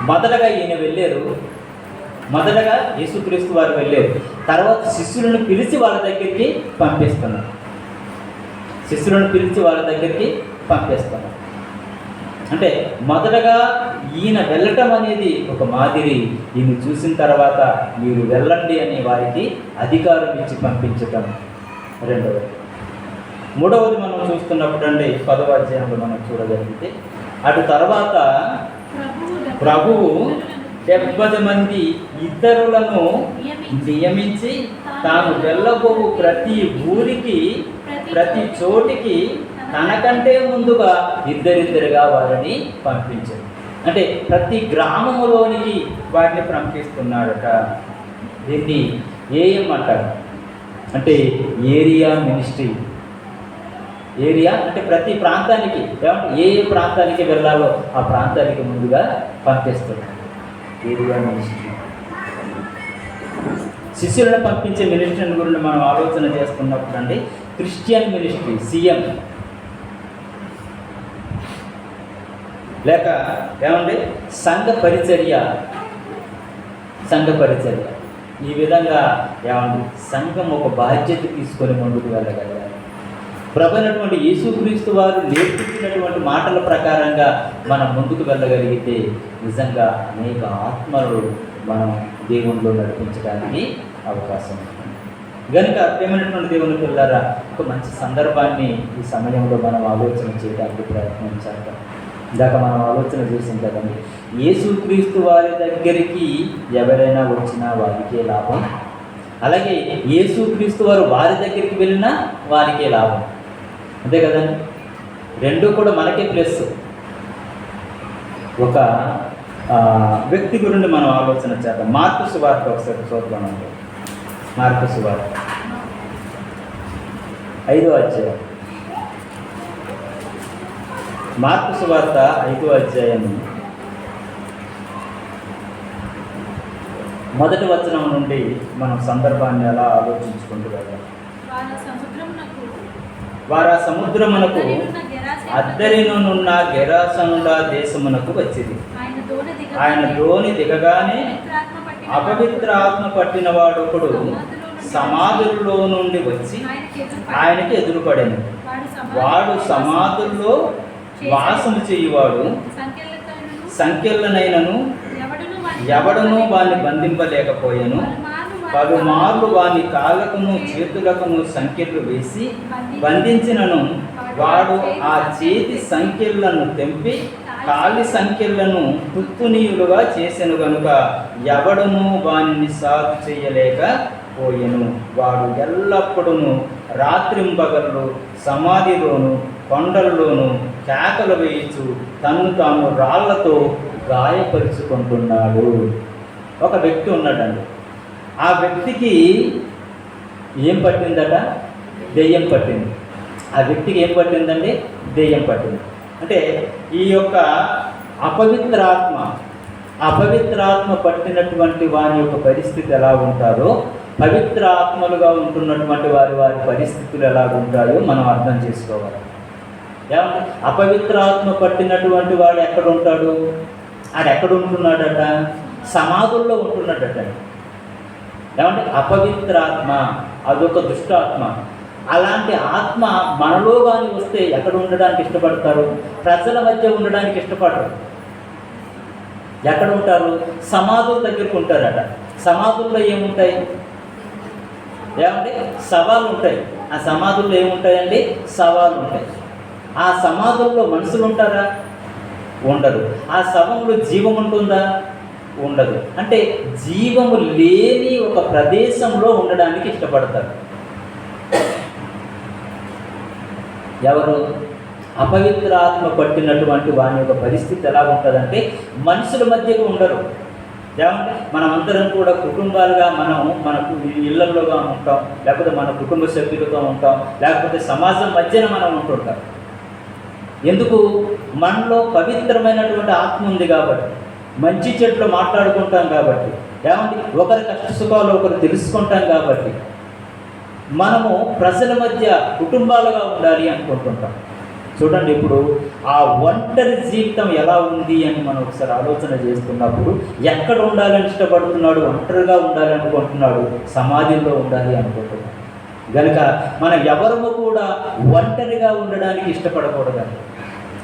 మొదటగా ఈయన వెళ్ళారు, మొదటగా యేసుక్రీస్తు వారు వెళ్ళారు. తర్వాత శిష్యులను పిలిచి వాళ్ళ దగ్గరికి పంపిస్తున్నారు. అంటే మొదటగా ఈయన వెళ్ళటం అనేది ఒక మాదిరి. ఈయన చూసిన తర్వాత మీరు వెళ్ళండి అని వారికి అధికారం ఇచ్చి పంపించటం రెండవది. మూడవది మనం చూస్తున్నప్పుడు అండి 10వ అధ్యాయంలో మనం చూడగలిగితే, అటు తర్వాత ప్రభువు 70 మంది ఇతరులను నియమించి తాను వెళ్ళబోవు ప్రతి ఊరికి, ప్రతి చోటికి తనకంటే ముందుగా ఇద్దరిద్దరుగా వారిని పంపించారు. అంటే ప్రతి గ్రామములోనికి వారిని పంపిస్తున్నాడట. దీన్ని ఏఎం అంటారు, అంటే ఏరియా మినిస్ట్రీ. ఏరియా అంటే ప్రతి ప్రాంతానికి, ఏ ప్రాంతానికి వెళ్ళాలో ఆ ప్రాంతానికి ముందుగా పంపిస్తున్నారు. Area ministry. శిష్యులను పంపించే మినిస్ట్రీ గురించి మనం ఆలోచన చేస్తున్నప్పుడు అండి, క్రిస్టియన్ మినిస్ట్రీ, సిఎం, లేక సంఘ పరిచర్య. ఈ విధంగా సంఘం ఒక బాధ్యత తీసుకొని ముందుకు వెళ్ళగలగాలి. ప్రభు అయినటువంటి యేసుక్రీస్తు వారు నేర్పించినటువంటి మాటల ప్రకారంగా మనం ముందుకు వెళ్ళగలిగితే నిజంగా అనేక ఆత్మలు మనం దేవునిలో నడిపించడానికి అవకాశం ఉంటుంది. కనుక ప్రేమైనటువంటి దేవుని పిల్లరా, ఒక మంచి సందర్భాన్ని ఈ సమయంలో మనం ఆలోచన చేయడానికి ప్రయత్నించాలి. ఇందాక మనం ఆలోచన చేసాం కదండి, యేసుక్రీస్తు వారి దగ్గరికి ఎవరైనా వచ్చినా వారికే లాభం, అలాగే యేసుక్రీస్తు వారు వారి దగ్గరికి వెళ్ళినా వారికే లాభం. అంతే కదండి, రెండు కూడా మనకే ప్లస్. ఒక వ్యక్తి గురించి మనం ఆలోచన చేద్దాం. మార్కు సువార్త ఒకసారి చూద్దాం. మార్కు సువార్త 5వ అధ్యాయం. మార్కు సువార్త 5వ అధ్యాయం మొదటి వచనం నుండి మనం సందర్భాన్ని ఎలా ఆలోచించుకుంటూ వెళ్దాం. వారు ఆ సముద్రమునకు అద్దరినున్న గెరాసనుల దేశమునకు వచ్చింది. ఆయన దోణి దిగగానే అపవిత్ర ఆత్మ పట్టిన వాడొకడు సమాధుల్లో నుండి వచ్చి ఆయనకి ఎదురుపడెను. వాడు సమాధుల్లో వాసము చేయువాడు, సంఖ్యలనైనను ఎవడను వారిని బంధింపలేకపోయాను. పలుమార్లు వాని కాళ్ళకును చేతులకును సంఖ్యలు వేసి బంధించినను వాడు ఆ చేతి సంఖ్యలను తెంపి కాలి సంఖ్యలను తుత్తునీయులుగా చేసెను గనుక ఎవడును వానిని సాగు చేయలేకపోయెను. వాడు ఎల్లప్పుడూ రాత్రింబగళ్ళు సమాధిలోను కొండల్లోనూ కేకలు వేయించు తన్ను తాను రాళ్లతో గాయపరుచుకుంటున్నాడు. ఒక వ్యక్తి ఉన్నాడండి. ఆ వ్యక్తికి ఏం పట్టిందట? దెయ్యం పట్టింది. ఆ వ్యక్తికి ఏం పట్టిందండి? దెయ్యం పట్టింది. అంటే ఈ యొక్క అపవిత్రాత్మ పట్టినటువంటి వారి యొక్క పరిస్థితి ఎలా ఉంటారో, పవిత్ర ఆత్మలుగా ఉంటున్నటువంటి వారి పరిస్థితులు ఎలా ఉంటాయో మనం అర్థం చేసుకోవాలి. ఏమంటే అపవిత్రాత్మ పట్టినటువంటి వాడు ఎక్కడ ఉంటాడు? ఎక్కడ ఉంటున్నాడట? సమాధుల్లో ఉంటున్నాడట. ఏమంటే అపవిత్రాత్మ అదొక దుష్టాత్మ. అలాంటి ఆత్మ మనలో కానీ వస్తే ఎక్కడ ఉండడానికి ఇష్టపడతారు? ప్రజల మధ్య ఉండడానికి ఇష్టపడరు. ఎక్కడ ఉంటారు? సమాధుల దగ్గరకు ఉంటారట. సమాధుల్లో ఏముంటాయి? ఏమంటే సవాళ్ళు ఉంటాయి. ఆ సమాధుల్లో ఏముంటాయండి? సవాళ్ళు ఉంటాయి. ఆ సమాధుల్లో మనుషులు ఉంటారా? ఉండరు. ఆ శవంలో జీవం ఉంటుందా? ఉండదు. అంటే జీవము లేని ఒక ప్రదేశంలో ఉండడానికి ఇష్టపడతారు. ఎవరు? అపవిత్రాత్మ పట్టినటువంటి వాని యొక్క పరిస్థితి ఎలా ఉంటుందంటే మనుషుల మధ్యకు ఉండరు. ఏమంటే మనమందరం కూడా కుటుంబాలుగా మన ఇళ్లలోగా ఉంటాం, లేకపోతే మన కుటుంబ సభ్యులతో ఉంటాం, లేకపోతే సమాజం మధ్యన మనం ఉంటుంటాం. ఎందుకు? మనలో పవిత్రమైనటువంటి ఆత్మ ఉంది కాబట్టి, మంచి చెట్లు మాట్లాడుకుంటాం కాబట్టి, ఏమంటే ఒకరి కష్ట సుఖాలు ఒకరు తెలుసుకుంటాం కాబట్టి మనము ప్రజల మధ్య కుటుంబాలుగా ఉండాలి అనుకుంటుంటాం. చూడండి, ఇప్పుడు ఆ ఒంటరి జీవితం ఎలా ఉంది అని మనం ఒకసారి ఆలోచన చేస్తున్నప్పుడు ఎక్కడ ఉండాలని ఇష్టపడుతున్నాడు? ఒంటరిగా ఉండాలి అనుకుంటున్నాడు, సమాధిలో ఉండాలి అనుకుంటున్నాడు. కనుక మనం ఎవరము కూడా ఒంటరిగా ఉండడానికి ఇష్టపడకూడదండి.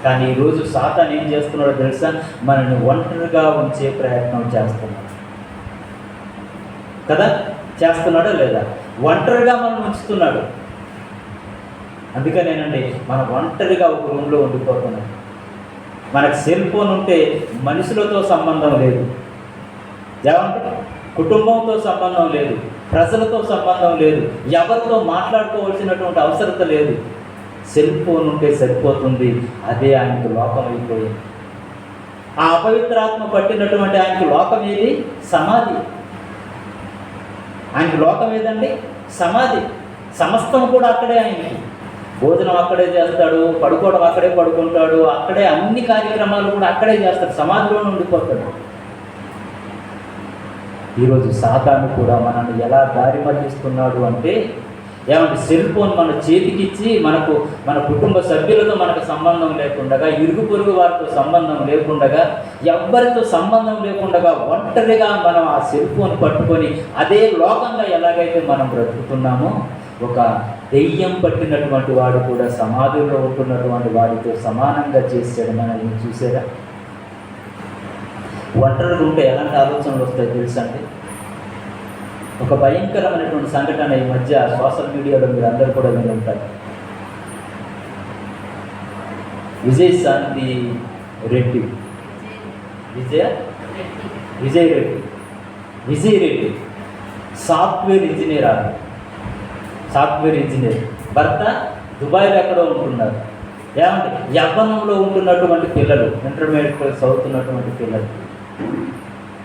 కానీ ఈరోజు సాతాను ఏం చేస్తున్నాడో తెలుసా? మనల్ని ఒంటరిగా ఉంచే ప్రయత్నం చేస్తున్నాడు కదా? చేస్తున్నాడో లేదా? ఒంటరిగా మనం ఉంచుతున్నాడు. అందుకనేనండి మనం ఒంటరిగా ఒక రూమ్లో ఉండిపోతున్నాం. మనకు సెల్ ఫోన్ ఉంటే మనుషులతో సంబంధం లేదు, ఏమంటే కుటుంబంతో సంబంధం లేదు, ప్రజలతో సంబంధం లేదు, ఎవరితో మాట్లాడుకోవాల్సినటువంటి అవసరత లేదు. సెల్ ఫోన్ ఉంటే సరిపోతుంది. అదే ఆయనకు లోకం అయిపోయింది. ఆ అపవిత్రాత్మ పట్టినటువంటి ఆయనకు లోకం ఏది? సమాధి. ఆయనకు లోకం ఏదండి? సమాధి. సమస్తం కూడా అక్కడే. ఆయనకి భోజనం అక్కడే చేస్తాడు, పడుకోవడం అక్కడే పడుకుంటాడు, అక్కడే అన్ని కార్యక్రమాలు కూడా అక్కడే చేస్తాడు, సమాధిలో ఉండిపోతాడు. ఈరోజు సాతాను కూడా మనల్ని ఎలా దారి మళ్లిస్తున్నాడు అంటే, ఏమంటే సెల్ ఫోన్ మన చేతికిచ్చి మన కుటుంబ సభ్యులతో మనకు సంబంధం లేకుండా, ఇరుగు పొరుగు వారితో సంబంధం లేకుండా, ఎవ్వరితో సంబంధం లేకుండా ఒంటరిగా మనం ఆ సెల్ ఫోన్ పట్టుకొని అదే లోకంగా ఎలాగైతే మనం బ్రతుకుతున్నామో, ఒక దెయ్యం పట్టినటువంటి వాడు కూడా సమాధిలో ఉంటున్నటువంటి వాడితో సమానంగా చేశాడు. మనం చూసారా? ఒంటరిగా ఉంటే ఎలాంటి ఆలోచనలు వస్తాయి తెలుసండి? ఒక భయంకరమైనటువంటి సంఘటన ఈ మధ్య సోషల్ మీడియాలో మీరు అందరూ కూడా విని ఉంటారు. Vijayashanti Reddy, Vijay Reddy software engineer. భర్త దుబాయ్లో ఎక్కడో ఉంటున్నారు. ఏమంటే యవ్వనంలో ఉంటున్నటువంటి పిల్లలు, ఇంటర్మీడియట్ చదువుతున్నటువంటి పిల్లలు,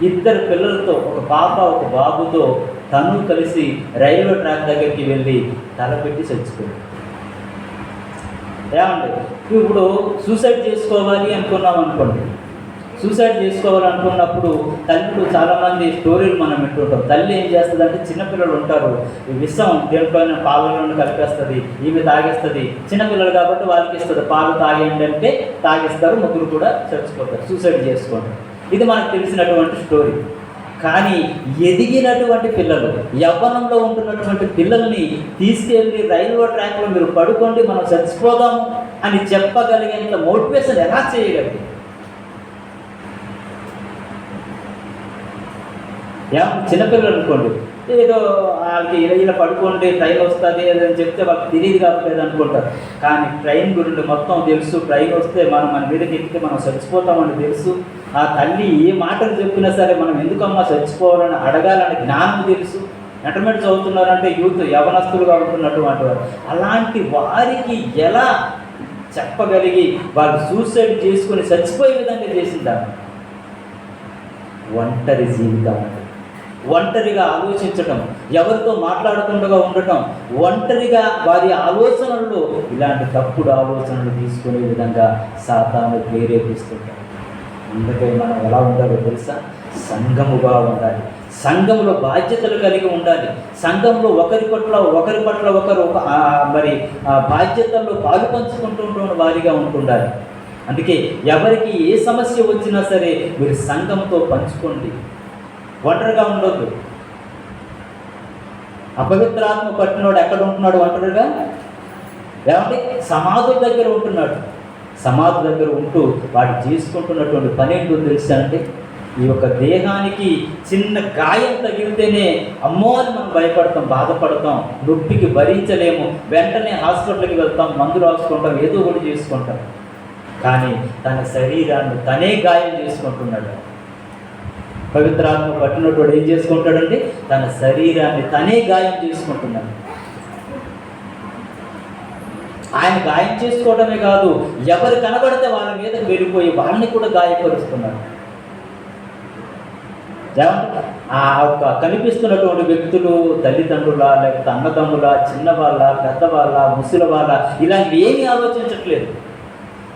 ఇద్దరు పిల్లలతో, ఒక పాప ఒక బాబుతో తను కలిసి రైల్వే ట్రాక్ దగ్గరికి వెళ్ళి తలపెట్టి చచ్చిపోయింది. ఏమంటే ఇప్పుడు సూసైడ్ చేసుకోవాలి అనుకున్నాం అనుకోండి. సూసైడ్ చేసుకోవాలనుకున్నప్పుడు తల్లులు చాలామంది స్టోరీలు మనం వింటుంటాం. తల్లి ఏం చేస్తుందంటే, చిన్నపిల్లలు ఉంటారు, విషం దేంట్లోనే పాలలోనే కలిపేస్తుంది, ఈమె తాగేస్తుంది. చిన్నపిల్లలు కాబట్టి వాళ్ళకి ఇస్తుంది, పాలు తాగేయండి అంటే తాగేస్తారు, ముగ్గురు కూడా చచ్చిపోతారు, సూసైడ్ చేసుకుంటారు. ఇది మనకు తెలిసినటువంటి స్టోరీ. కానీ ఎదిగినటువంటి పిల్లలు, యవ్వనంలో ఉంటున్నటువంటి పిల్లల్ని తీసుకెళ్ళి రైల్వే ట్రాక్లో మీరు పడుకోండి, మనం చచ్చిపోదాము అని చెప్పగలిగేంత మోటివేషన్ ఎలా చేయగలిగి? చిన్నపిల్లలు అనుకోండి, ఏదో వాళ్ళకి ఇలా పడుకోండి ట్రైన్ వస్తుంది అని చెప్తే వాళ్ళకి తెలియదు కాబట్టి అనుకుంటారు. కానీ ట్రైన్ గురించి మొత్తం తెలుసు. ట్రైన్ వస్తే మనం మన మీదకి ఎక్కితే మనం చచ్చిపోతామని తెలుసు. ఆ తల్లి ఏ మాటలు చెప్పినా సరే మనం ఎందుకమ్మా చచ్చిపోవాలని అడగాలని జ్ఞానం తెలుసు. ఇంటర్మీడియట్ చదువుతున్నారంటే యూత్, యవనస్తులుగా ఉంటున్నటువంటి వారు, అలాంటి వారికి ఎలా చెప్పగలిగి వాళ్ళు సూసైడ్ చేసుకొని చచ్చిపోయే విధంగా చేసిందా? ఒంటరి జీవితం, ఒంటరిగా ఆలోచించటం, ఎవరితో మాట్లాడకుండా ఉండటం, ఒంటరిగా వారి ఆలోచనల్లో ఇలాంటి తప్పుడు ఆలోచనలు తీసుకునే విధంగా సాతాను ప్రేరేపిస్తుంటారు. అందుకే మనం ఎలా ఉండాలో తెలుసా? సంఘముగా ఉండాలి, సంఘంలో బాధ్యతలు కలిగి ఉండాలి, సంఘంలో ఒకరి పట్ల ఒకరు మరి బాధ్యతల్లో పాలు పంచుకుంటుంటున్న వారిగా ఉంటుండాలి. అందుకే ఎవరికి ఏ సమస్య వచ్చినా సరే మీరు సంఘంతో పంచుకోండి, ఒంటరిగా ఉండొద్దు. అపవిత్రాత్మ పట్టినోడు ఎక్కడ ఉంటున్నాడు ఒంటరిగా? ఏమంటే సమాధుల దగ్గర ఉంటున్నాడు. సమాధి దగ్గర ఉంటూ వాడు చేసుకుంటున్నటువంటి పని ఏంటో తెలుసా అంటే, ఈ యొక్క దేహానికి చిన్న గాయం తగిలితేనే అమ్మో అని మనం భయపడతాం, బాధపడతాం, నొప్పికి భరించలేము, వెంటనే హాస్పిటల్కి వెళ్తాం, మందులు రాసుకుంటాం, ఏదో ఒకటి చేసుకుంటాం. కానీ తన శరీరాన్ని తనే గాయం చేసుకుంటున్నాడు. పవిత్రాత్మ పట్టినటువంటి ఏం చేసుకుంటాడంటే, తన శరీరాన్ని తనే గాయం చేసుకుంటున్నాడు. ఆయన గాయం చేసుకోవడమే కాదు, ఎవరు కనబడితే వాళ్ళ మీదకి వెళ్ళిపోయి వాళ్ళని కూడా గాయపరుస్తున్నారు. ఆ యొక్క కనిపిస్తున్నటువంటి వ్యక్తులు తల్లిదండ్రుల, లేకపోతే అన్నదమ్ముల, చిన్నవాళ్ళ, పెద్దవాళ్ళ, ముసలి వాళ్ళ, ఇలాంటివి ఏమీ ఆలోచించట్లేదు.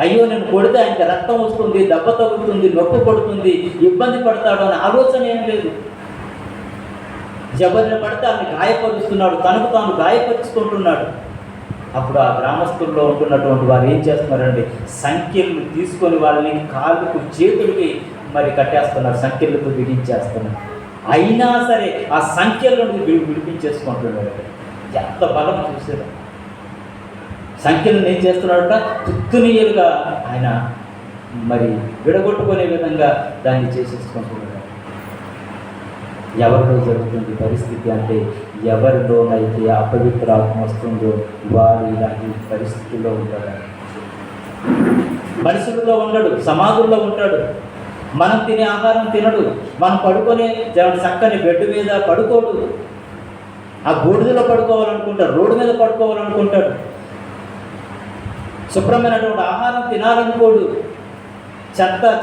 అయ్యో నేను కొడితే ఆయనకి రక్తం వస్తుంది, దెబ్బ తగులుతుంది, నొప్పి పడుతుంది, ఇబ్బంది పడతాడు అనే ఆలోచన ఏం లేదు. ఎవరిని పడితే ఆయన గాయపరుస్తున్నాడు, తనకు తాను గాయపరుచుకుంటున్నాడు. అప్పుడు ఆ గ్రామస్తుల్లో ఉంటున్నటువంటి వారు ఏం చేస్తున్నారండి, సంఖ్యలు తీసుకొని వాళ్ళని కాళ్ళకు చేతులకి మరి కట్టేస్తున్నారు, సంఖ్యలతో బిగించేస్తున్నారు. అయినా సరే ఆ సంఖ్యలను విడిపించేసుకుంటున్నాడు. ఎంత బలం చూసారు! సంఖ్యలను ఏం చేస్తున్నాడట, తుత్తునీయులుగా ఆయన మరి విడగొట్టుకునే విధంగా దాన్ని చేసేసుకుంటున్నాడు. ఎవరిలో జరుగుతుంది పరిస్థితి అంటే, ఎవరిలోనైతే అపవిత్ర ఆత్మ వస్తుందో వారు ఇలాంటి పరిస్థితుల్లో ఉంటాడు. మనుషుల్లో ఉండడు, సమాధుల్లో ఉంటాడు. మనం తినే ఆహారం తినడు, మనం పడుకునే చక్కని బెడ్ మీద పడుకోడు, ఆ బూడిదలో పడుకోవాలనుకుంటాడు, రోడ్డు మీద పడుకోవాలనుకుంటాడు, శుభ్రమైనటువంటి ఆహారం తినాలనుకోడు,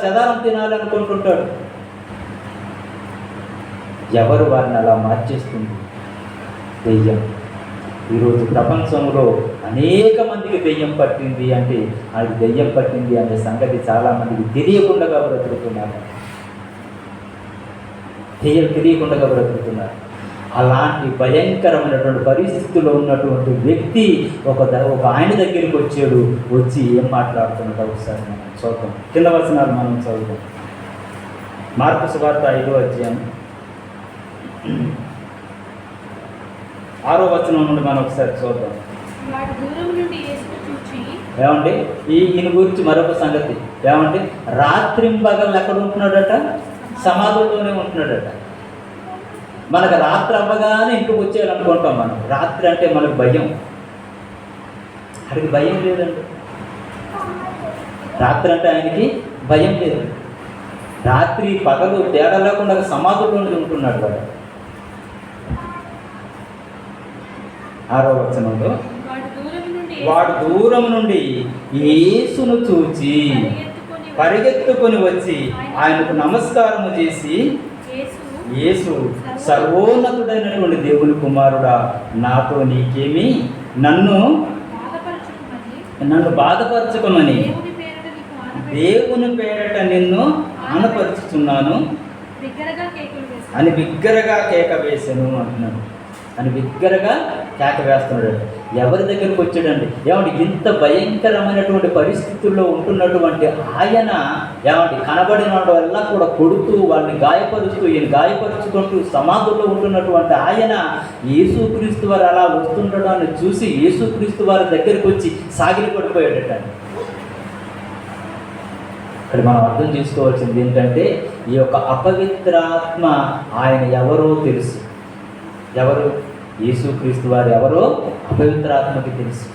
చెదారం తినాలనుకుంటుంటాడు. ఎవరు వారిని అలా మార్చేస్తుంది? దెయ్యం. ఈరోజు ప్రపంచంలో అనేక మందికి దెయ్యం పట్టింది అంటే, అది దెయ్యం పట్టింది అనే సంగతి చాలామందికి తెలియకుండా బ్రతుకుతున్నారు. తెలియకుండా బ్రతుకుతున్నారు. అలాంటి భయంకరమైనటువంటి పరిస్థితుల్లో ఉన్నటువంటి వ్యక్తి ఒక ఆయన దగ్గరికి వచ్చి ఏం మాట్లాడుతున్నాడో ఒకసారి మనం చూద్దాం. కింద వచనాలు మనం చదువుతాం. మార్కు సువార్త 5వ అధ్యాయం 6వ వచనం నుండి మనం ఒకసారి చూద్దాం. వాడు దూరం నుండి యేసును చూచి, ఏమండి ఈయన గురించి మరొక సంగతి ఏమంటే రాత్రింబగళ్ళు ఎక్కడ ఉంటున్నాడట? సమాధుల్లోనే ఉంటున్నాడట. మనకు రాత్రి అవ్వగానే ఇంటికి వచ్చేయాలనుకుంటాం. మనం రాత్రి అంటే మనకు భయం. అక్కడికి భయం లేదండి. రాత్రి అంటే ఆయనకి భయం లేదు. రాత్రి పగలు తేడా లేకుండా సమాధుల్లోనే ఉంటున్నాడు కదా. 6వ వచనంలో వాడు దూరం నుండి యేసును చూచి పరిగెత్తుకొని వచ్చి ఆయనకు నమస్కారము చేసి, యేసు సర్వోన్నతుడైనటువంటి దేవుని కుమారుడా, నాతో నీకేమి, నన్ను బాధపరచుకోమని దేవుని పేరట నిన్ను ఆనపరుచుచున్నాను అని బిగ్గరగా కేక వేసాను అంటున్నాడు. అని బిగ్గరగా కేక వేస్తున్నాడు. ఎవరి దగ్గరికి వచ్చాడండి? ఏమంటే ఇంత భయంకరమైనటువంటి పరిస్థితుల్లో ఉంటున్నటువంటి ఆయన ఏమంటే కనబడిన వల్ల కూడా కొడుతూ వాళ్ళని గాయపరుస్తూ ఈయన గాయపరుచుకుంటూ సమాధుల్లో ఉంటున్నటువంటి ఆయన యేసుక్రీస్తు వారు అలా వస్తుండడాన్ని చూసి యేసుక్రీస్తు వారి దగ్గరికి వచ్చి సాగిలి పడిపోయాడట. ఇక్కడ మనం అర్థం చేసుకోవాల్సింది ఏంటంటే ఈ యొక్క అపవిత్రాత్మ ఆయన ఎవరో తెలుసు. ఎవరు? యేసుక్రీస్తు వారు ఎవరో అపవిత్రాత్మకి తెలుసు.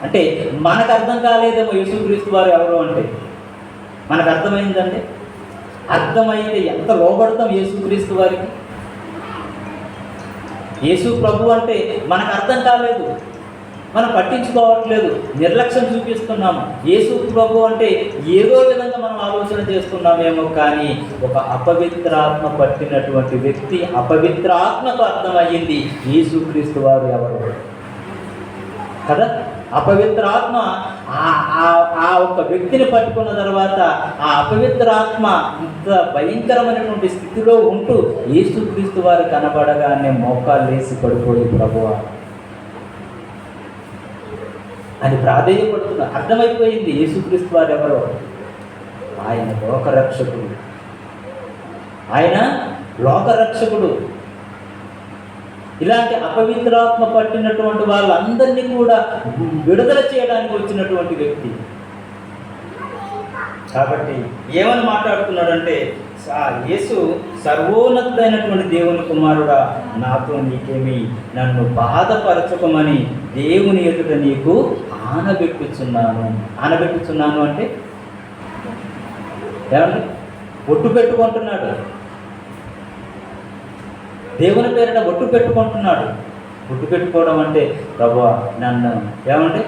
అంటే మనకు అర్థం కాలేదేమో యేసుక్రీస్తు వారు ఎవరు అంటే. మనకు అర్థమైందంటే, అర్థమైతే ఎంత లోబడతాం యేసుక్రీస్తు వారికి. యేసు ప్రభు అంటే మనకు అర్థం కాలేదు, మనం పట్టించుకోవట్లేదు, నిర్లక్ష్యం చూపిస్తున్నాము. యేసు ప్రభు అంటే ఏదో విధంగా మనం ఆలోచన చేస్తున్నామేమో, కానీ ఒక అపవిత్రాత్మ పట్టినటువంటి వ్యక్తి, అపవిత్రాత్మకు అర్థమయ్యింది యేసుక్రీస్తు వారు ఎవరు కదా. అపవిత్రాత్మ ఆ ఒక్క వ్యక్తిని పట్టుకున్న తర్వాత ఆ అపవిత్రాత్మ ఇంత భయంకరమైనటువంటి స్థితిలో ఉంటూ యేసుక్రీస్తు వారు కనబడగానే మోకాలు వేసి పడిపోయి, ప్రభువా అని ప్రాధేయపడుతున్నా. అర్థమైపోయింది యేసుక్రీస్తు వారు ఎవరో. ఆయన లోకరక్షకుడు. ఆయన లోకరక్షకుడు. ఇలాంటి అపవిత్రాత్మ పట్టినటువంటి వాళ్ళందరినీ కూడా విడుదల చేయడానికి వచ్చినటువంటి వ్యక్తి. కాబట్టి ఏమని మాట్లాడుతున్నాడంటే, యేసు సర్వోన్నతుడైనటువంటి దేవుని కుమారుడా, నాతో నీకేమి, నన్ను బాధపరచకమని దేవుని ఎదుట నీకు ఆనబెట్టుచున్నాను. ఆనబెట్టుచున్నాను అంటే ఏమండి? ఒట్టు పెట్టుకుంటున్నాడు. దేవుని పేరిట ఒట్టు పెట్టుకుంటున్నాడు. ఒట్టు పెట్టుకోవడం అంటే, ప్రభువా నన్ను ఏమంటే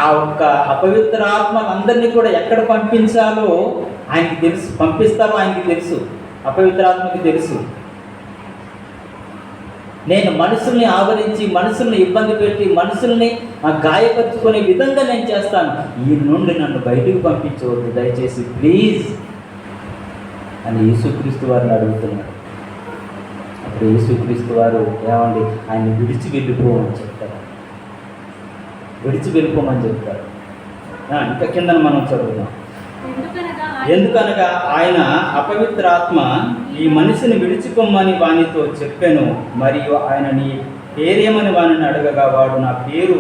ఆ ఒక్క అపవిత్ర ఆత్మలందరినీ కూడా ఎక్కడ పంపించాలో ఆయనకి తెలుసు, పంపిస్తారో ఆయనకి తెలుసు, అపవిత్రాత్మకి తెలుసు. నేను మనుషుల్ని ఆవరించి, మనుషుల్ని ఇబ్బంది పెట్టి, మనుషుల్ని గాయపరుచుకునే విధంగా నేను చేస్తాను. ఈ నుండి నన్ను బయటికి పంపించవద్దు దయచేసి ప్లీజ్ అని యేసుక్రీస్తు వారిని అడుగుతున్నాడు. అప్పుడు యేసుక్రీస్తు వారు ఏమండి ఆయన్ని విడిచి వెళ్ళిపోమని చెప్తారు. విడిచి వెళ్ళిపోమని చెప్తారు. ఇంకా కింద మనం చదువుదాం. ఎందుకనగా ఆయన అపవిత్రాత్మ ఈ మనిషిని విడిచిపోమ్మని వానితో చెప్పాను, మరియు ఆయన నీ పేరేమని వానిని అడగగా వాడు నా పేరు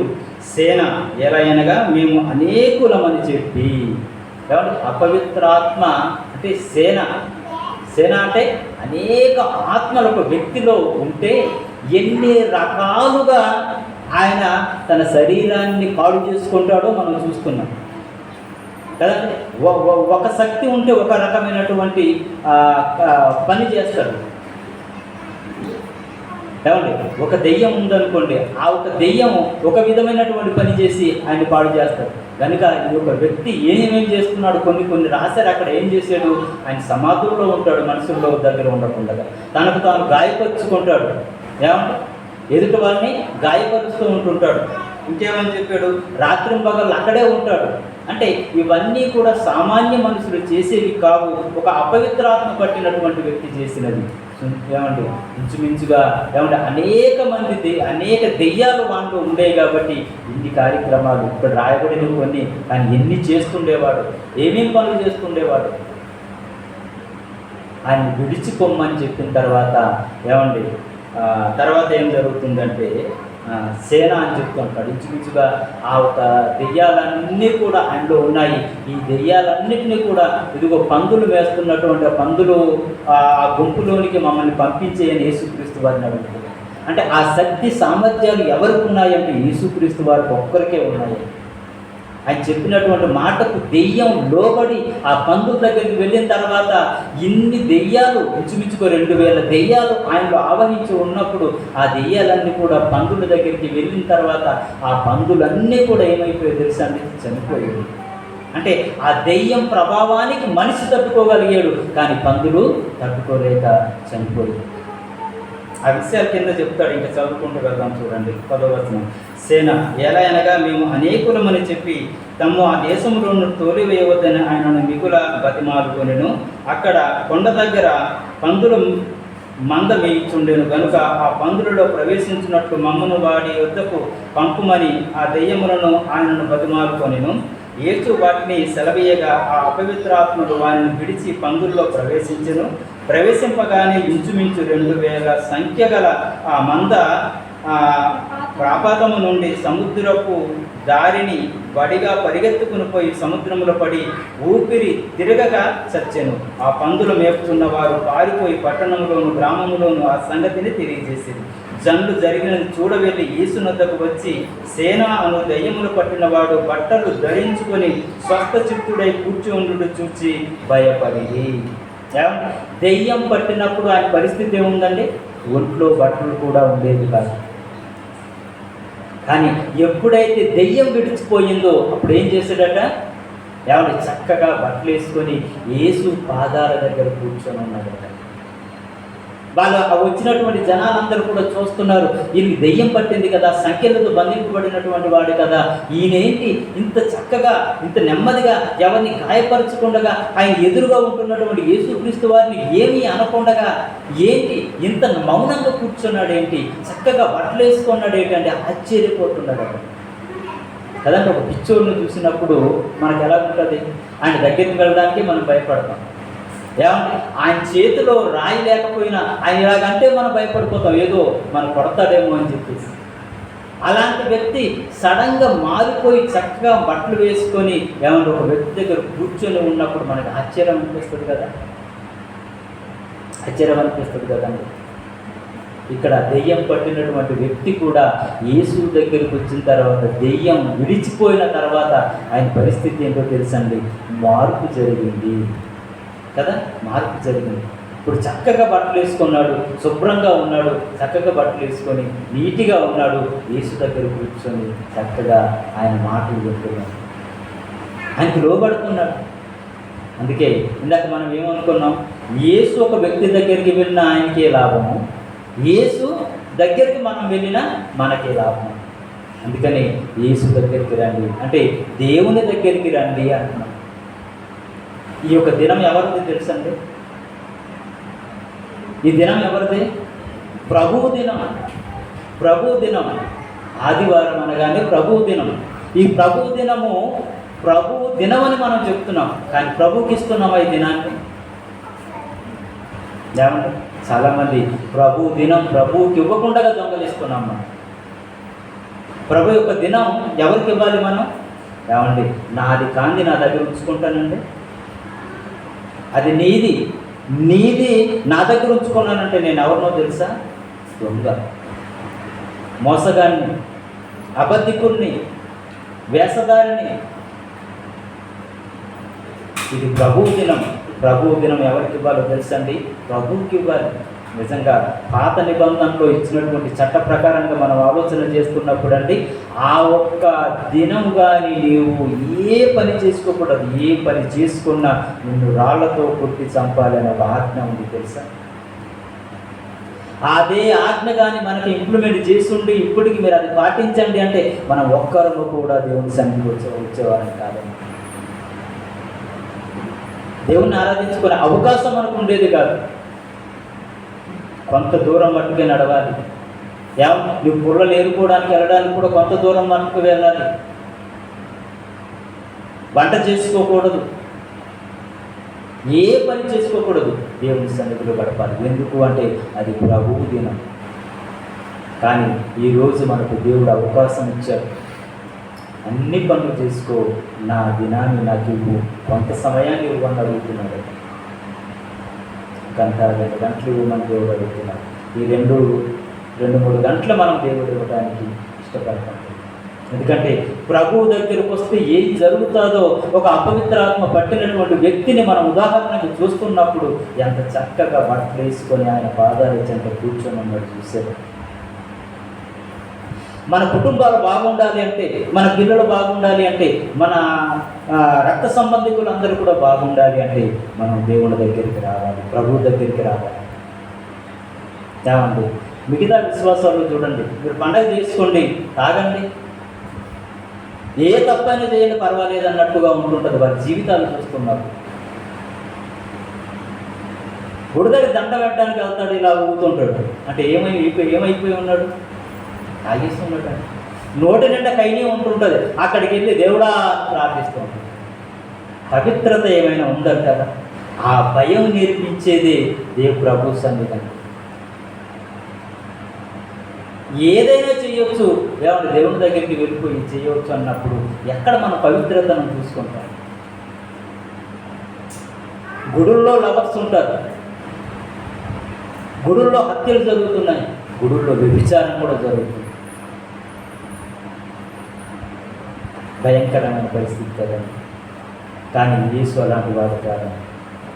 సేన ఎలాగనగా మేము అనేకులమని చెప్పి. అపవిత్రాత్మ అంటే సేన. సేన అంటే అనేక ఆత్మలు ఒక వ్యక్తిలో ఉంటే ఎన్ని రకాలుగా ఆయన తన శరీరాన్ని పాడు చేసుకుంటాడో మనం చూస్తున్నాం కదండి. ఒక శక్తి ఉంటే ఒక రకమైనటువంటి పని చేస్తాడు. ఏమండి, ఒక దెయ్యం ఉందనుకోండి, ఆ ఒక దెయ్యం ఒక విధమైనటువంటి పని చేసి ఆయన పాడు చేస్తాడు. కనుక ఈ ఒక వ్యక్తి ఏమేం చేస్తున్నాడు కొన్ని రాశారు. అక్కడ ఏం చేశాడు? ఆయన సమాధుల్లో ఉంటాడు, మనుషుల్లో దగ్గర ఉండకుండా తనకు తాను గాయపరుచుకుంటాడు. ఏమంటే ఎదుటి వారిని గాయపరుస్తూ ఉంటుంటాడు. ఇంకేమని చెప్పాడు? రాత్రింబగళ్ళు అక్కడే ఉంటాడు. అంటే ఇవన్నీ కూడా సామాన్య మనుషులు చేసేవి కావు, ఒక అపవిత్రాత్మ పట్టినటువంటి వ్యక్తి చేసినది. ఏమంటే ఇంచుమించుగా ఏమంటే అనేక దెయ్యాలు వాళ్ళు ఉండేవి. కాబట్టి ఇన్ని కార్యక్రమాలు ఇక్కడ రాయబడిన కొన్ని, కానీ ఎన్ని చేస్తుండేవాడు, ఏమేం పనులు చేస్తుండేవాడు. ఆయన విడిచిపోమ్మని చెప్పిన తర్వాత ఏమండి తర్వాత ఏం జరుగుతుందంటే సేన అని చెప్తూ ఉంటాడు. ఇంచుమించుగా ఆ ఒక దెయ్యాలన్నీ కూడా ఆయనలో ఉన్నాయి. ఈ దెయ్యాలన్నింటినీ కూడా ఇదిగో పందులు వేస్తున్నటువంటి పందులు ఆ గుంపులోనికి మమ్మల్ని పంపించేయని యేసుక్రీస్తు వారిని అడుగుతుంది. అంటే ఆ శక్తి సామర్థ్యాలు ఎవరికి ఉన్నాయంటే యేసుక్రీస్తు వారికి ఒక్కరికే ఉన్నాయి. ఆయన చెప్పినటువంటి మాటకు దెయ్యం లోబడి ఆ పందుల దగ్గరికి వెళ్ళిన తర్వాత ఇన్ని దెయ్యాలు, ఇంచుమించుకో 2000 దెయ్యాలు ఆయనలో ఆవహించి ఉన్నప్పుడు ఆ దెయ్యాలన్నీ కూడా పందుల దగ్గరికి వెళ్ళిన తర్వాత ఆ పందులన్నీ కూడా ఏమైపోయాయి తెలుసా అండి? చనిపోయాయి. అంటే ఆ దెయ్యం ప్రభావానికి మనిషి తట్టుకోగలిగాడు, కానీ పందులు తట్టుకోలేక చనిపోయాయి. ఆ విషయాల కింద చెప్తాడు. ఇంకా చదువుకుంటూ వెళ్దాం చూడండి 10వ వచనం. సేన ఎలా అనగా మేము అనేకులమని చెప్పి తమ్ము ఆ దేశంలో తోలివేయవద్దని ఆయనను మిగుల బతిమాలుకొనెను. అక్కడ కొండ దగ్గర పందుల మంద మేయిచుండెను గనుక ఆ పందులలో ప్రవేశించినట్లు మమ్మను వాడి వద్దకు పంపుమని ఆ దెయ్యములను ఆయనను బతిమాలుకొనెను. యేసు వాటిని సెలవీయగా ఆ అపవిత్రాత్మలు వారిని విడిచి పందుల్లో ప్రవేశించెను. ప్రవేశింపగానే ఇంచుమించు 2000 సంఖ్య గల ఆ మంద ప్రాపాతము నుండి సముద్రపు దారిని వడిగా పరిగెత్తుకుని పోయి సముద్రంలో పడి ఊపిరి తిరగగా చచ్చెను. ఆ పందులు మేపుతున్న వారు పారిపోయి పట్టణంలోను గ్రామంలోను ఆ సంగతిని తెలియజేసింది. జనులు జరిగినది చూడవెళ్ళి యేసునొద్దకు వచ్చి సేన అను దెయ్యములు పట్టినవాడు బట్టలు ధరించుకొని స్వస్థ చిత్తుడై కూర్చుండు చూచి భయపడి. దెయ్యం పట్టినప్పుడు ఆయన పరిస్థితి ఏముందండి? ఒంట్లో బట్టలు కూడా ఉండేది కాదు. కానీ ఎప్పుడైతే దెయ్యం విడిచిపోయిందో అప్పుడు ఏం చేశాడట? చక్కగా బట్టలు వేసుకొని యేసు పాదాల దగ్గర కూర్చొని ఉన్నాడట. వాళ్ళు వచ్చినటువంటి జనాలందరూ కూడా చూస్తున్నారు, ఈయనకి దెయ్యం పట్టింది కదా, సంఖ్యలతో బంధింపబడినటువంటి వాడు కదా, ఈయనేంటి ఇంత చక్కగా ఇంత నెమ్మదిగా ఎవరిని గాయపరచకుండా ఆయన ఎదురుగా ఉంటున్నటువంటి యేసుక్రీస్తు వారిని ఏమీ అనకుండగా ఏంటి ఇంత మౌనంగా కూర్చున్నాడు, ఏంటి చక్కగా బట్టలు వేసుకున్నాడు, ఏంటంటే ఆశ్చర్యపోతున్నాడు కదండి. ఒక పిచ్చోడిని చూసినప్పుడు మనకు ఎలా ఉంటుంది? ఆయన దగ్గరికి వెళ్ళడానికి మనం భయపడతాం. ఆయన చేతిలో రాయి లేకపోయినా ఆయన ఇలాగంటే మనం భయపడిపోతాం, ఏదో మనం కొడతాడేమో అని చెప్పేసి. అలాంటి వ్యక్తి సడన్గా మారిపోయి చక్కగా బట్టలు వేసుకొని ఒక వ్యక్తి దగ్గర కూర్చొని ఉన్నప్పుడు మనకి ఆశ్చర్యం అనిపిస్తుంది కదా, ఆశ్చర్యం అనిపిస్తుంది కదండి. ఇక్కడ దెయ్యం పట్టినటువంటి వ్యక్తి కూడా యేసు దగ్గరికి వచ్చిన తర్వాత దెయ్యం విడిచిపోయిన తర్వాత ఆయన పరిస్థితి ఏంటో తెలుసండి? మార్పు జరిగింది కదా, మార్పు జరిగింది. ఇప్పుడు చక్కగా బట్టలు వేసుకున్నాడు, శుభ్రంగా ఉన్నాడు, చక్కగా బట్టలు వేసుకొని నీట్గా ఉన్నాడు. యేసు దగ్గర కూర్చొని చక్కగా ఆయన మాటలు చెప్తున్నాడు, ఆయనకు లోబడుతున్నాడు. అందుకే ఇందాక మనం ఏమనుకున్నాం? యేసు ఒక వ్యక్తి దగ్గరికి వెళ్ళినా ఆయనకే లాభము, యేసు దగ్గరికి మనం వెళ్ళినా మనకే లాభం. అందుకని యేసు దగ్గరికి రండి అంటే దేవుని దగ్గరికి రండి అంటున్నాం. ఈ యొక్క దినం ఎవరిది తెలుసండి? ఈ దినం ఎవరిది? ప్రభువు దినం. ప్రభువు దినం ఆదివారం అనగానే ప్రభువు దినం. ఈ ప్రభువు దినము ప్రభువు దినం అని మనం చెప్తున్నాం, కానీ ప్రభువుకి ఇస్తున్నామా ఈ దినాన్ని? ఏమంటే చాలామంది ప్రభు దినం ప్రభువుకి ఇవ్వకుండా దొంగలిస్తున్నాం మనం. ప్రభు యొక్క దినం ఎవరికి ఇవ్వాలి మనం? ఏమండి నాది కాంది నా దగ్గర ఉంచుకుంటానండి, అది నీది నా దగ్గర ఉంచుకున్నానంటే నేను ఎవరినో తెలుసా? దొంగ, మోసగాన్ని, అబద్ధికుడిని, వేషధారిని. ఇది ప్రభువు దినం. ప్రభువు దినం ఎవరికి ఇవ్వాలో తెలుసండి? ప్రభువుకి ఇవ్వాలి. నిజంగా పాత నిబంధనలో ఇచ్చినటువంటి చట్ట ప్రకారంగా మనం ఆలోచన చేస్తున్నప్పుడు అండి, ఆ ఒక్క దినం కానీ నీవు ఏ పని చేసుకోకూడదు, ఏ పని చేసుకున్నా నిన్ను రాళ్లతో కొట్టి చంపాలి అనే ఒక ఆజ్ఞ ఉంది తెలుసా? అదే ఆజ్ఞ కానీ మనకి ఇంప్లిమెంట్ చేస్తుండి ఇప్పటికి మీరు అది పాటించండి అంటే మనం ఒక్కరు కూడా దేవుని సన్నిధికి వచ్చేవారని కాదండి. దేవుణ్ణి ఆరాధించుకునే అవకాశం మనకు ఉండేది కాదు. కొంత దూరం మట్టుకే నడవాలి. నువ్వు పుర్రలు ఏరుకోవడానికి వెళ్ళడానికి కూడా కొంత దూరం మట్టుకు వెళ్ళాలి. వంట చేసుకోకూడదు, ఏ పని చేసుకోకూడదు, దేవుని సన్నిధిలో గడపాలి. ఎందుకు అంటే అది ప్రభువు దినం. కానీ ఈరోజు మనకు దేవుడు అవకాశం ఇచ్చాడు. అన్ని పనులు చేసుకో, నా దినాన్ని నాకు ఇవ్వు, కొంత సమయాన్ని ఇవ్వమని అడుగుతున్నాడు. గంట 2 గంటలు ఇవ్వమని దేవుడు అడుగుతున్నాడు. ఈ 2-3 గంటలు మనం దేవుడు ఇవ్వడానికి ఇష్టపడతాం. ఎందుకంటే ప్రభువు దగ్గరకు వస్తే ఏం జరుగుతుందో ఒక అపవిత్రాత్మ పట్టినటువంటి వ్యక్తిని మనం ఉదాహరణకు చూస్తున్నప్పుడు ఎంత చక్కగా బట్టలు వేసుకొని ఆయన పాదాల చెంత కూర్చొని ఉన్నట్టు చూశారు. మన కుటుంబాలు బాగుండాలి అంటే, మన పిల్లలు బాగుండాలి అంటే, మన రక్త సంబంధికులు అందరూ కూడా బాగుండాలి అంటే మనం దేవుని దగ్గరికి రావాలి, ప్రభువు దగ్గరికి రావాలి. ఏమండి, మిగతా విశ్వాసాలు చూడండి, మీరు పండగ చేసుకోండి, తాగండి, ఏ తప్పైనా చేయండి పర్వాలేదు అన్నట్టుగా ఉంటుంటుంది. వారి జీవితాలు చూస్తున్నారు. గుడి దగ్గర దండ పెట్టడానికి వెళ్తాడు, ఇలా ఊగుతుంటాడు. అంటే ఏమైపోయి ఉన్నాడు? తాగేస్తున్నాడు. నోటి నిండా కైనీ ఉంటుంటుంది. అక్కడికి వెళ్ళి దేవుడా ప్రార్థిస్తూ ఉంటాడు. పవిత్రత ఏమైనా ఉందంటారా? ఆ భయం నేర్పించేదే ప్రభు సన్నిధానం. ఏదైనా చేయొచ్చు, ఏమంటే దేవుని దగ్గరికి వెళ్ళిపోయి చేయవచ్చు అన్నప్పుడు ఎక్కడ మన పవిత్రతను చూసుకుంటాం? గుడుల్లో లవర్స్ ఉంటారు, గుడుల్లో హత్యలు జరుగుతున్నాయి, గుడుల్లో వ్యభిచారం కూడా జరుగుతుంది. భయంకరమైన పరిస్థితి కదండి. కానీ యేసు అలాంటి వాడు కాదు.